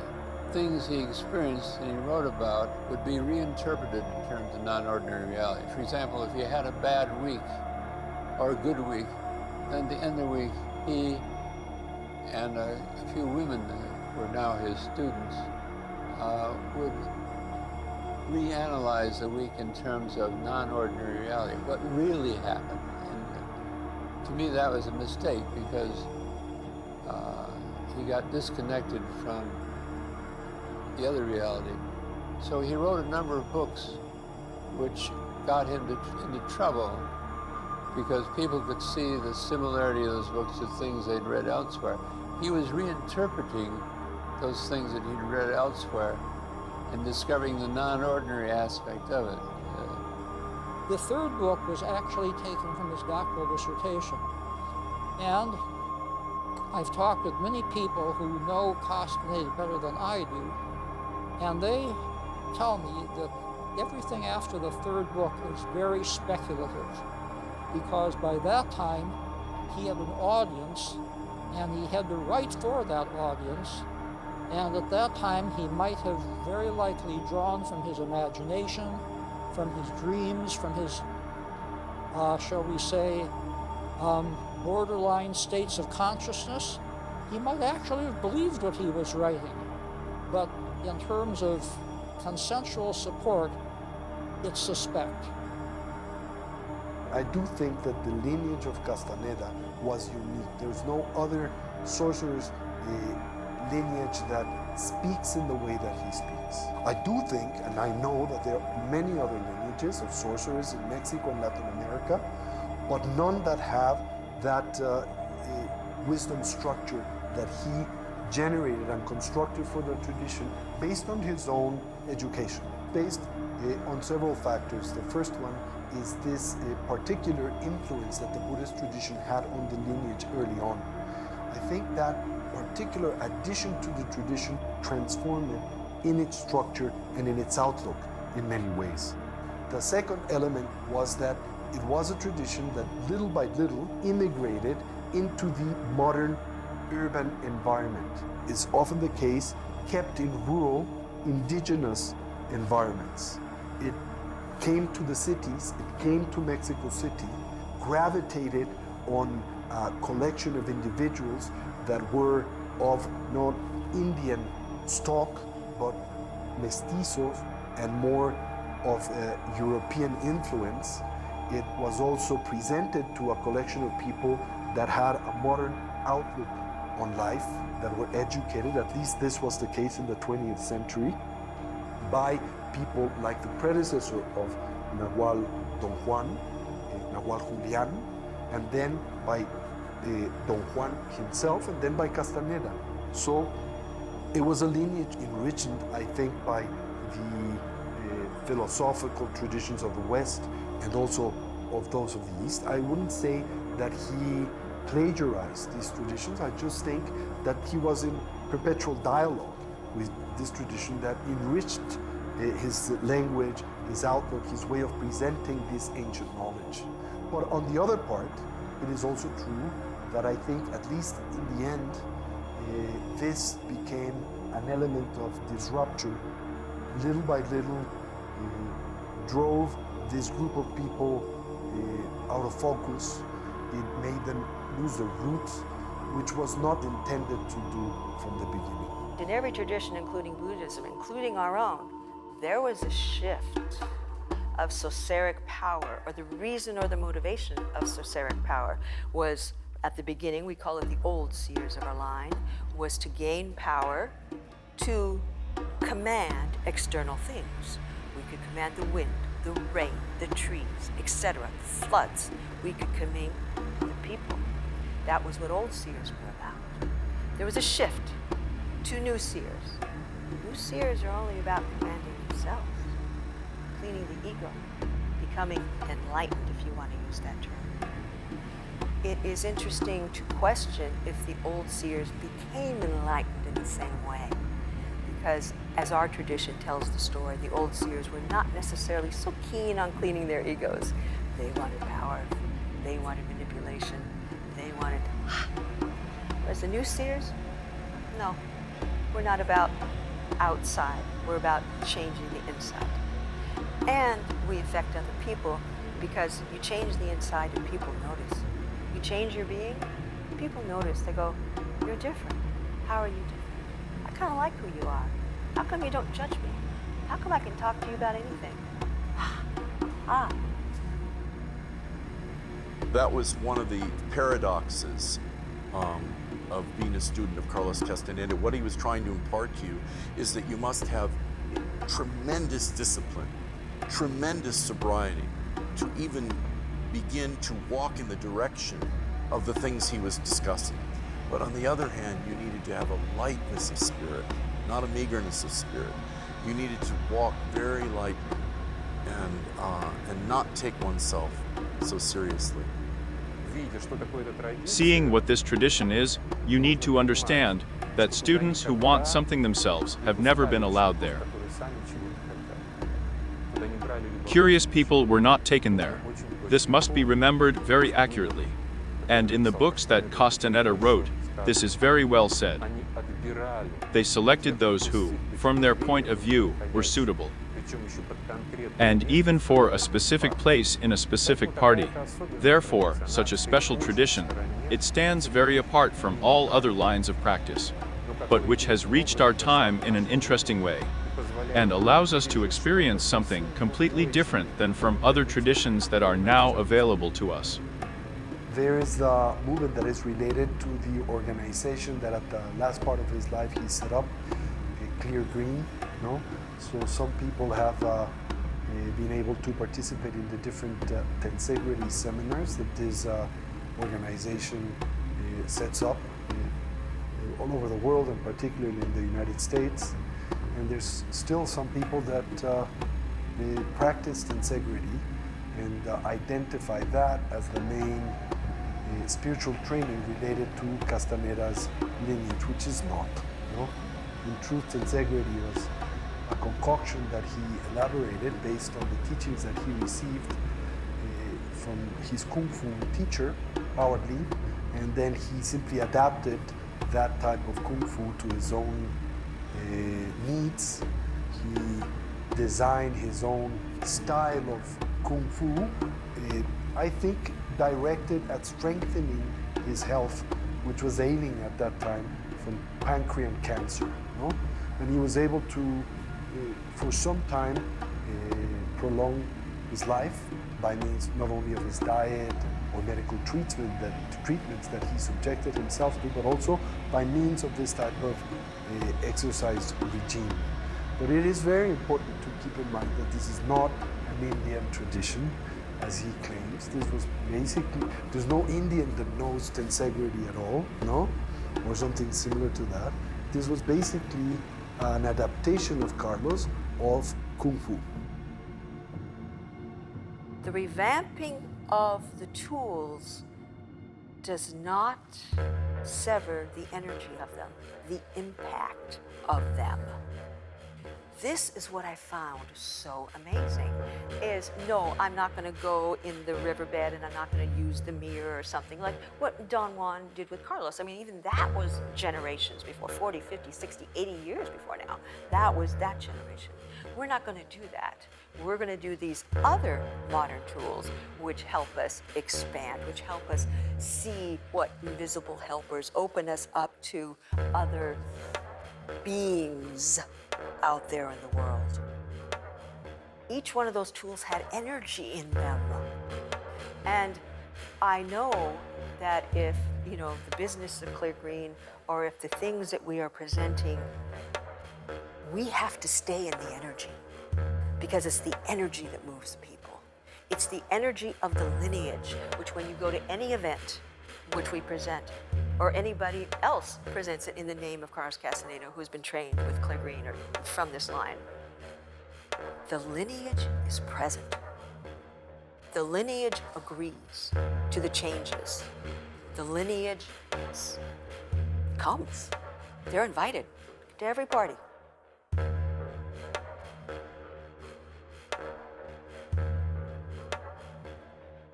Things he experienced and he wrote about would be reinterpreted in terms of non-ordinary reality. For example, if he had a bad week or a good week, then at the end of the week, he and a few women who are now his students would reanalyze the week in terms of non-ordinary reality, what really happened. And to me, that was a mistake because he got disconnected from the other reality. So he wrote a number of books which got him into trouble because people could see the similarity of those books to things they'd read elsewhere. He was reinterpreting those things that he'd read elsewhere and discovering the non-ordinary aspect of it. The third book was actually taken from his doctoral dissertation. And I've talked with many people who know Castaneda better than I do, and they tell me that everything after the third book is very speculative, because by that time he had an audience and he had to write for that audience, and at that time he might have very likely drawn from his imagination, from his dreams, from his, shall we say, borderline states of consciousness. He might actually have believed what he was writing, but in terms of consensual support, it's suspect. I do think that the lineage of Castaneda was unique. There's no other sorcerer's lineage that speaks in the way that he speaks. I do think, and I know that there are many other lineages of sorcerers in Mexico and Latin America, but none that have that wisdom structure that he generated and constructed for the tradition based on his own education, based on several factors. The first one is this particular influence that the Buddhist tradition had on the lineage early on. I think that particular addition to the tradition transformed it in its structure and in its outlook in many ways. The second element was that it was a tradition that little by little immigrated into the modern urban environment. It's often the case kept in rural, indigenous environments. It came to the cities, it came to Mexico City, gravitated on a collection of individuals that were of not Indian stock, but mestizos and more of European influence. It was also presented to a collection of people that had a modern outlook on life, that were educated, at least this was the case in the 20th century, by people like the predecessor of Nahual Don Juan, Nahual Julian, and then by Don Juan himself, and then by Castaneda. So it was a lineage enriched, I think, by the philosophical traditions of the West and also of those of the East. I wouldn't say that he plagiarized these traditions. I just think that he was in perpetual dialogue with this tradition that enriched his language, his outlook, his way of presenting this ancient knowledge. But on the other part, it is also true that I think, at least in the end, this became an element of disruption. Little by little, drove this group of people out of focus. It made them lose their roots, which was not intended to do from the beginning. In every tradition, including Buddhism, including our own, there was a shift of sorceric power, or the reason or the motivation of sorceric power was, at the beginning, we call it the old seers of our line, was to gain power to command external things. We could command the wind, the rain, the trees, etc., the floods. We could command the people. That was what old seers were about. There was a shift to new seers. New seers are only about commanding themselves, cleaning the ego, becoming enlightened, if you want to use that term. It is interesting to question if the old seers became enlightened in the same way, because as our tradition tells the story, the old seers were not necessarily so keen on cleaning their egos. They wanted power, they wanted manipulation, they wanted... Whereas the new seers, no, we're not about outside, we're about changing the inside. And we affect other people because you change the inside and people notice. You change your being, people notice. They go, you're different. How are you different? I kind of like who you are. How come you don't judge me? How come I can talk to you about anything? Ah. That was one of the paradoxes of being a student of Carlos Castaneda. What he was trying to impart to you is that you must have tremendous discipline, tremendous sobriety to even begin to walk in the direction of the things he was discussing. But on the other hand, you needed to have a lightness of spirit, not a meagerness of spirit. You needed to walk very lightly and not take oneself so seriously. Seeing what this tradition is, you need to understand that students who want something themselves have never been allowed there. Curious people were not taken there. This must be remembered very accurately. And in the books that Castaneda wrote, this is very well said. They selected those who, from their point of view, were suitable. And even for a specific place in a specific party. Therefore, such a special tradition, it stands very apart from all other lines of practice, but which has reached our time in an interesting way, and allows us to experience something completely different than from other traditions that are now available to us. There is a movement that is related to the organization that at the last part of his life he set up, Clear Green, you know? So some people have been able to participate in the different tensegrity seminars that this organization sets up all over the world, and particularly in the United States. And there's still some people that practice tensegrity and identify that as the main spiritual training related to Castaneda's lineage, which is not. You know? In truth, tensegrity was a concoction that he elaborated based on the teachings that he received from his Kung Fu teacher, Howard Lee, and then he simply adapted that type of Kung Fu to his own needs. He designed his own style of Kung Fu, I think directed at strengthening his health, which was ailing at that time from pancreatic cancer. You know? And he was able to, for some time, prolong his life by means not only of his diet or medical treatments that he subjected himself to, but also by means of this type of exercise regime. But it is very important to keep in mind that this is not an Indian tradition, as he claims. This was basically, there's no Indian that knows tensegrity at all, no? Or something similar to that. This was basically an adaptation of Carlos of Kung Fu. The revamping of the tools does not sever the energy of them, the impact of them. This is what I found so amazing, is no, I'm not gonna go in the riverbed and I'm not gonna use the mirror or something like what Don Juan did with Carlos. I mean, even that was generations before, 40, 50, 60, 80 years before now. That was that generation. We're not gonna do that. We're gonna do these other modern tools which help us expand, which help us see what invisible helpers open us up to other beings out there in the world. Each one of those tools had energy in them. And I know that if, you know, the business of Clear Green, or if the things that we are presenting, we have to stay in the energy, because it's the energy that moves people. It's the energy of the lineage, which when you go to any event which we present, or anybody else presents it in the name of Carlos Castaneda, who's been trained with Clear Green or from this line, the lineage is present. The lineage agrees to the changes. The lineage comes. They're invited to every party. At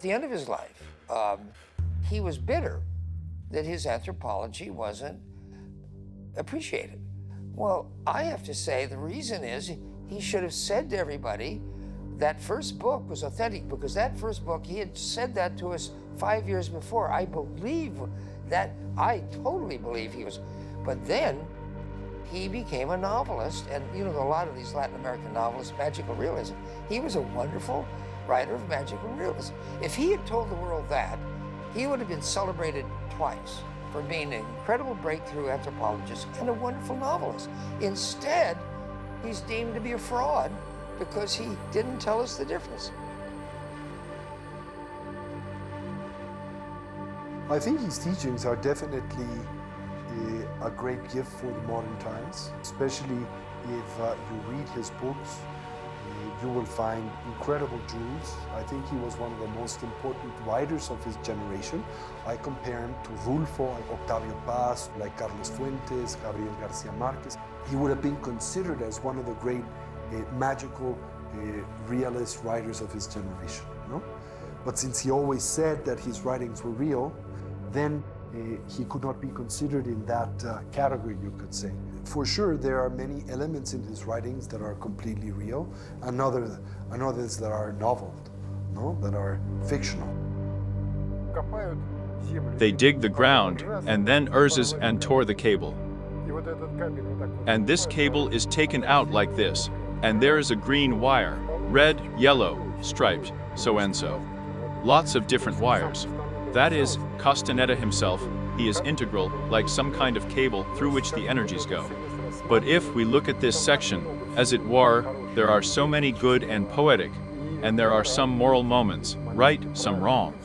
the end of his life, he was bitter that his anthropology wasn't appreciated. Well, I have to say the reason is he should have said to everybody that first book was authentic, because that first book, he had said that to us 5 years before. I believe that, I totally believe he was. But then he became a novelist. And you know, a lot of these Latin American novelists, magical realism, he was a wonderful writer of magical realism. If he had told the world that, he would have been celebrated twice for being an incredible breakthrough anthropologist and a wonderful novelist. Instead, he's deemed to be a fraud because he didn't tell us the difference. I think his teachings are definitely a great gift for the modern times, especially if you read his books. You will find incredible jewels. I think he was one of the most important writers of his generation. I compare him to Rulfo, Octavio Paz, like Carlos Fuentes, Gabriel Garcia Marquez. He would have been considered as one of the great magical realist writers of his generation. No? But since he always said that his writings were real, then he could not be considered in that category, you could say. For sure, there are many elements in his writings that are completely real, and others that are novel, no? That are fictional. They dig the ground, and then erzes and tore the cable. And this cable is taken out like this, and there is a green wire, red, yellow, striped, so and so. Lots of different wires. That is, Castaneda himself, he is integral, like some kind of cable through which the energies go. But if we look at this section, as it were, there are so many good and poetic, and there are some moral moments, right, some wrong.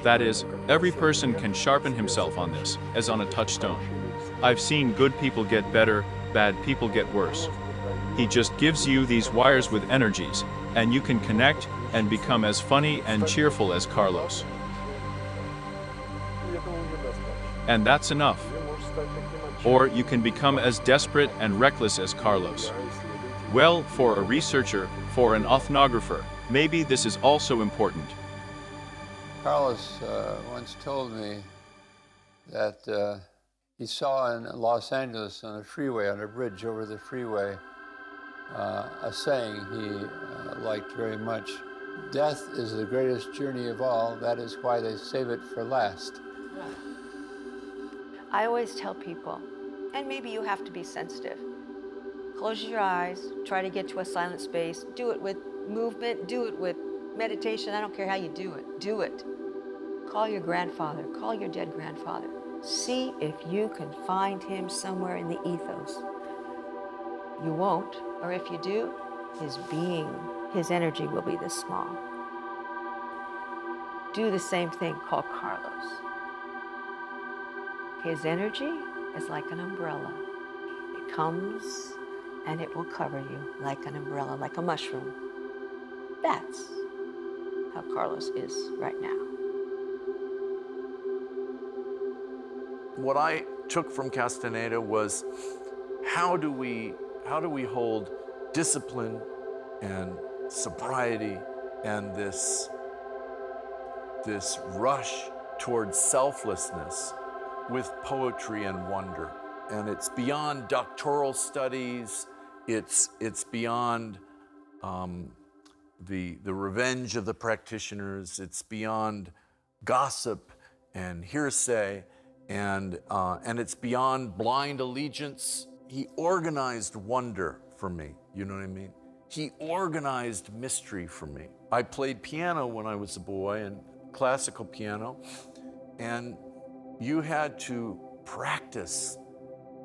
That is, every person can sharpen himself on this, as on a touchstone. I've seen good people get better, bad people get worse. He just gives you these wires with energies, and you can connect and become as funny and cheerful as Carlos. And that's enough. Or you can become as desperate and reckless as Carlos. Well, for a researcher, for an ethnographer, maybe this is also important. Carlos once told me that he saw in Los Angeles on a freeway, on a bridge over the freeway, a saying he liked very much. Death is the greatest journey of all. That is why they save it for last. I always tell people, and maybe you have to be sensitive, close your eyes, try to get to a silent space, do it with movement, do it with meditation, I don't care how you do it, do it. Call your grandfather, call your dead grandfather. See if you can find him somewhere in the ethos. You won't, or if you do, his being, his energy will be this small. Do the same thing, call Carlos. His energy is like an umbrella. It comes and it will cover you like an umbrella, like a mushroom. That's how Carlos is right now. What I took from Castaneda was how do we hold discipline and sobriety and this rush towards selflessness with poetry and wonder. And it's beyond doctoral studies, it's beyond the revenge of the practitioners, it's beyond gossip and hearsay, and it's beyond blind allegiance. He organized wonder for me, you know what I mean? He organized mystery for me. I played piano when I was a boy, and classical piano, and you had to practice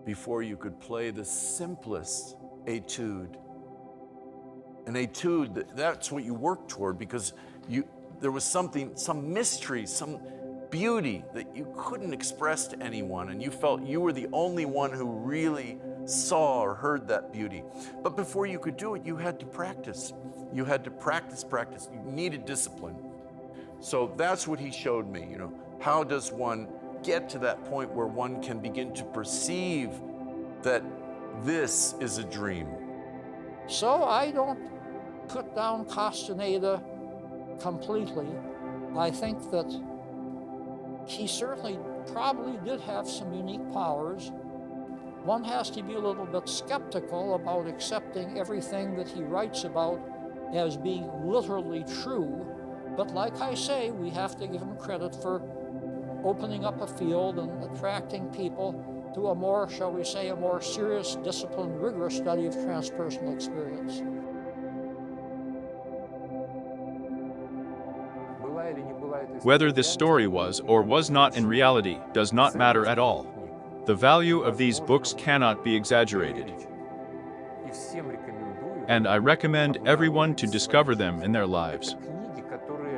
before you could play the simplest etude. An etude, that's what you worked toward, because there was some mystery, some beauty that you couldn't express to anyone, and you felt you were the only one who really saw or heard that beauty. But before you could do it, you had to practice. You had to practice. You needed discipline. So that's what he showed me, you know. How does one get to that point where one can begin to perceive that this is a dream? So I don't put down Castaneda completely. I think that he certainly probably did have some unique powers. One has to be a little bit skeptical about accepting everything that he writes about as being literally true. But like I say, we have to give him credit for opening up a field and attracting people. to a more, shall we say, a more serious, disciplined, rigorous study of transpersonal experience. Whether this story was or was not in reality does not matter at all. The value of these books cannot be exaggerated, and I recommend everyone to discover them in their lives.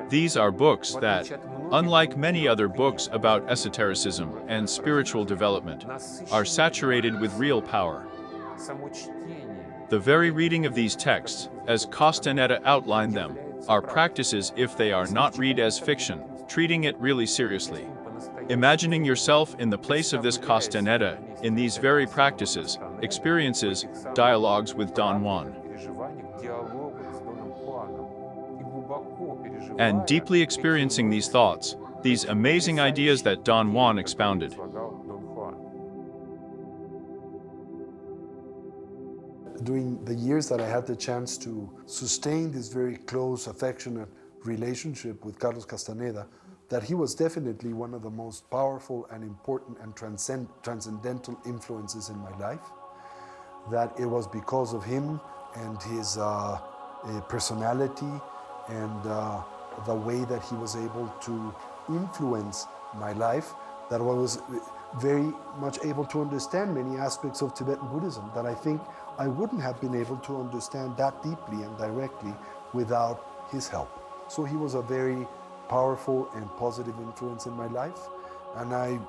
These are books that, unlike many other books about esotericism and spiritual development, are saturated with real power. The very reading of these texts, as Castaneda outlined them, are practices if they are not read as fiction, treating it really seriously. Imagining yourself in the place of this Castaneda, in these very practices, experiences, dialogues with Don Juan, and deeply experiencing these thoughts, these amazing ideas that Don Juan expounded. During the years that I had the chance to sustain this very close, affectionate relationship with Carlos Castaneda, that he was definitely one of the most powerful and important and transcendental influences in my life. That it was because of him and his personality and the way that he was able to influence my life, that I was very much able to understand many aspects of Tibetan Buddhism that I think I wouldn't have been able to understand that deeply and directly without his help. So he was a very powerful and positive influence in my life, and I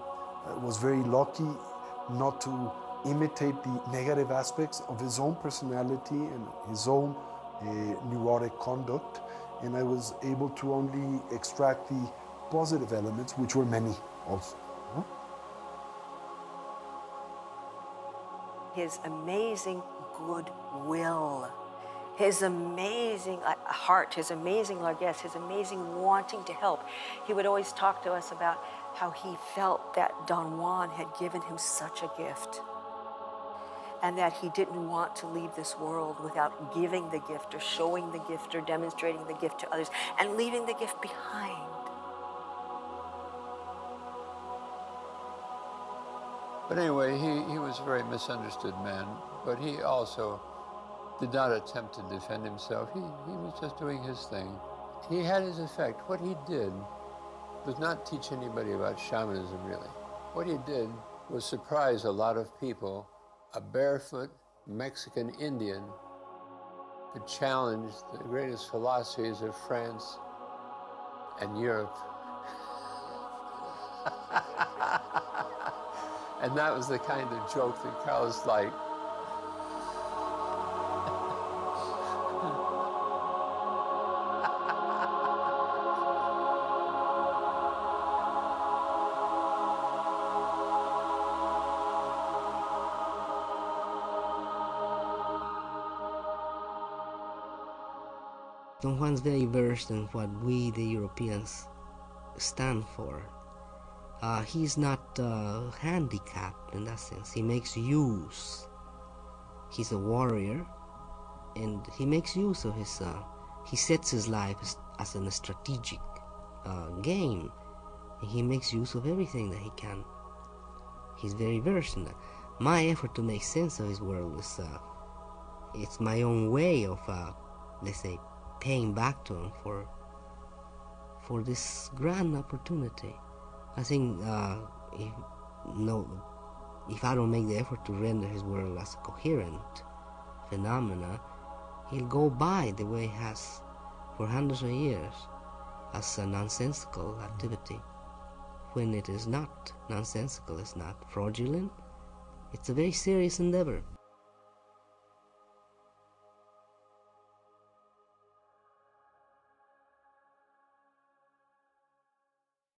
was very lucky not to imitate the negative aspects of his own personality and his own neurotic conduct, and I was able to only extract the positive elements, which were many also. His amazing goodwill, his amazing heart, his amazing largesse, his amazing wanting to help. He would always talk to us about how he felt that Don Juan had given him such a gift, and that he didn't want to leave this world without giving the gift or showing the gift or demonstrating the gift to others and leaving the gift behind. But anyway, he was a very misunderstood man, but he also did not attempt to defend himself. He was just doing his thing. He had his effect. What he did was not teach anybody about shamanism, really. What he did was surprise a lot of people. A barefoot Mexican Indian could challenge the greatest philosophies of France and Europe. And that was the kind of joke that Carlos liked. Don Juan's very versed in what we, the Europeans, stand for. He's not handicapped in that sense. He makes use. He's a warrior, and he makes use of his. He sets his life as a strategic game, and he makes use of everything that he can. He's very versed in that. My effort to make sense of his world is it's my own way of, let's say, paying back to him for this grand opportunity. I think if I don't make the effort to render his world as a coherent phenomena, he'll go by the way he has for hundreds of years as a nonsensical activity, when it is not nonsensical, it's not fraudulent, it's a very serious endeavor.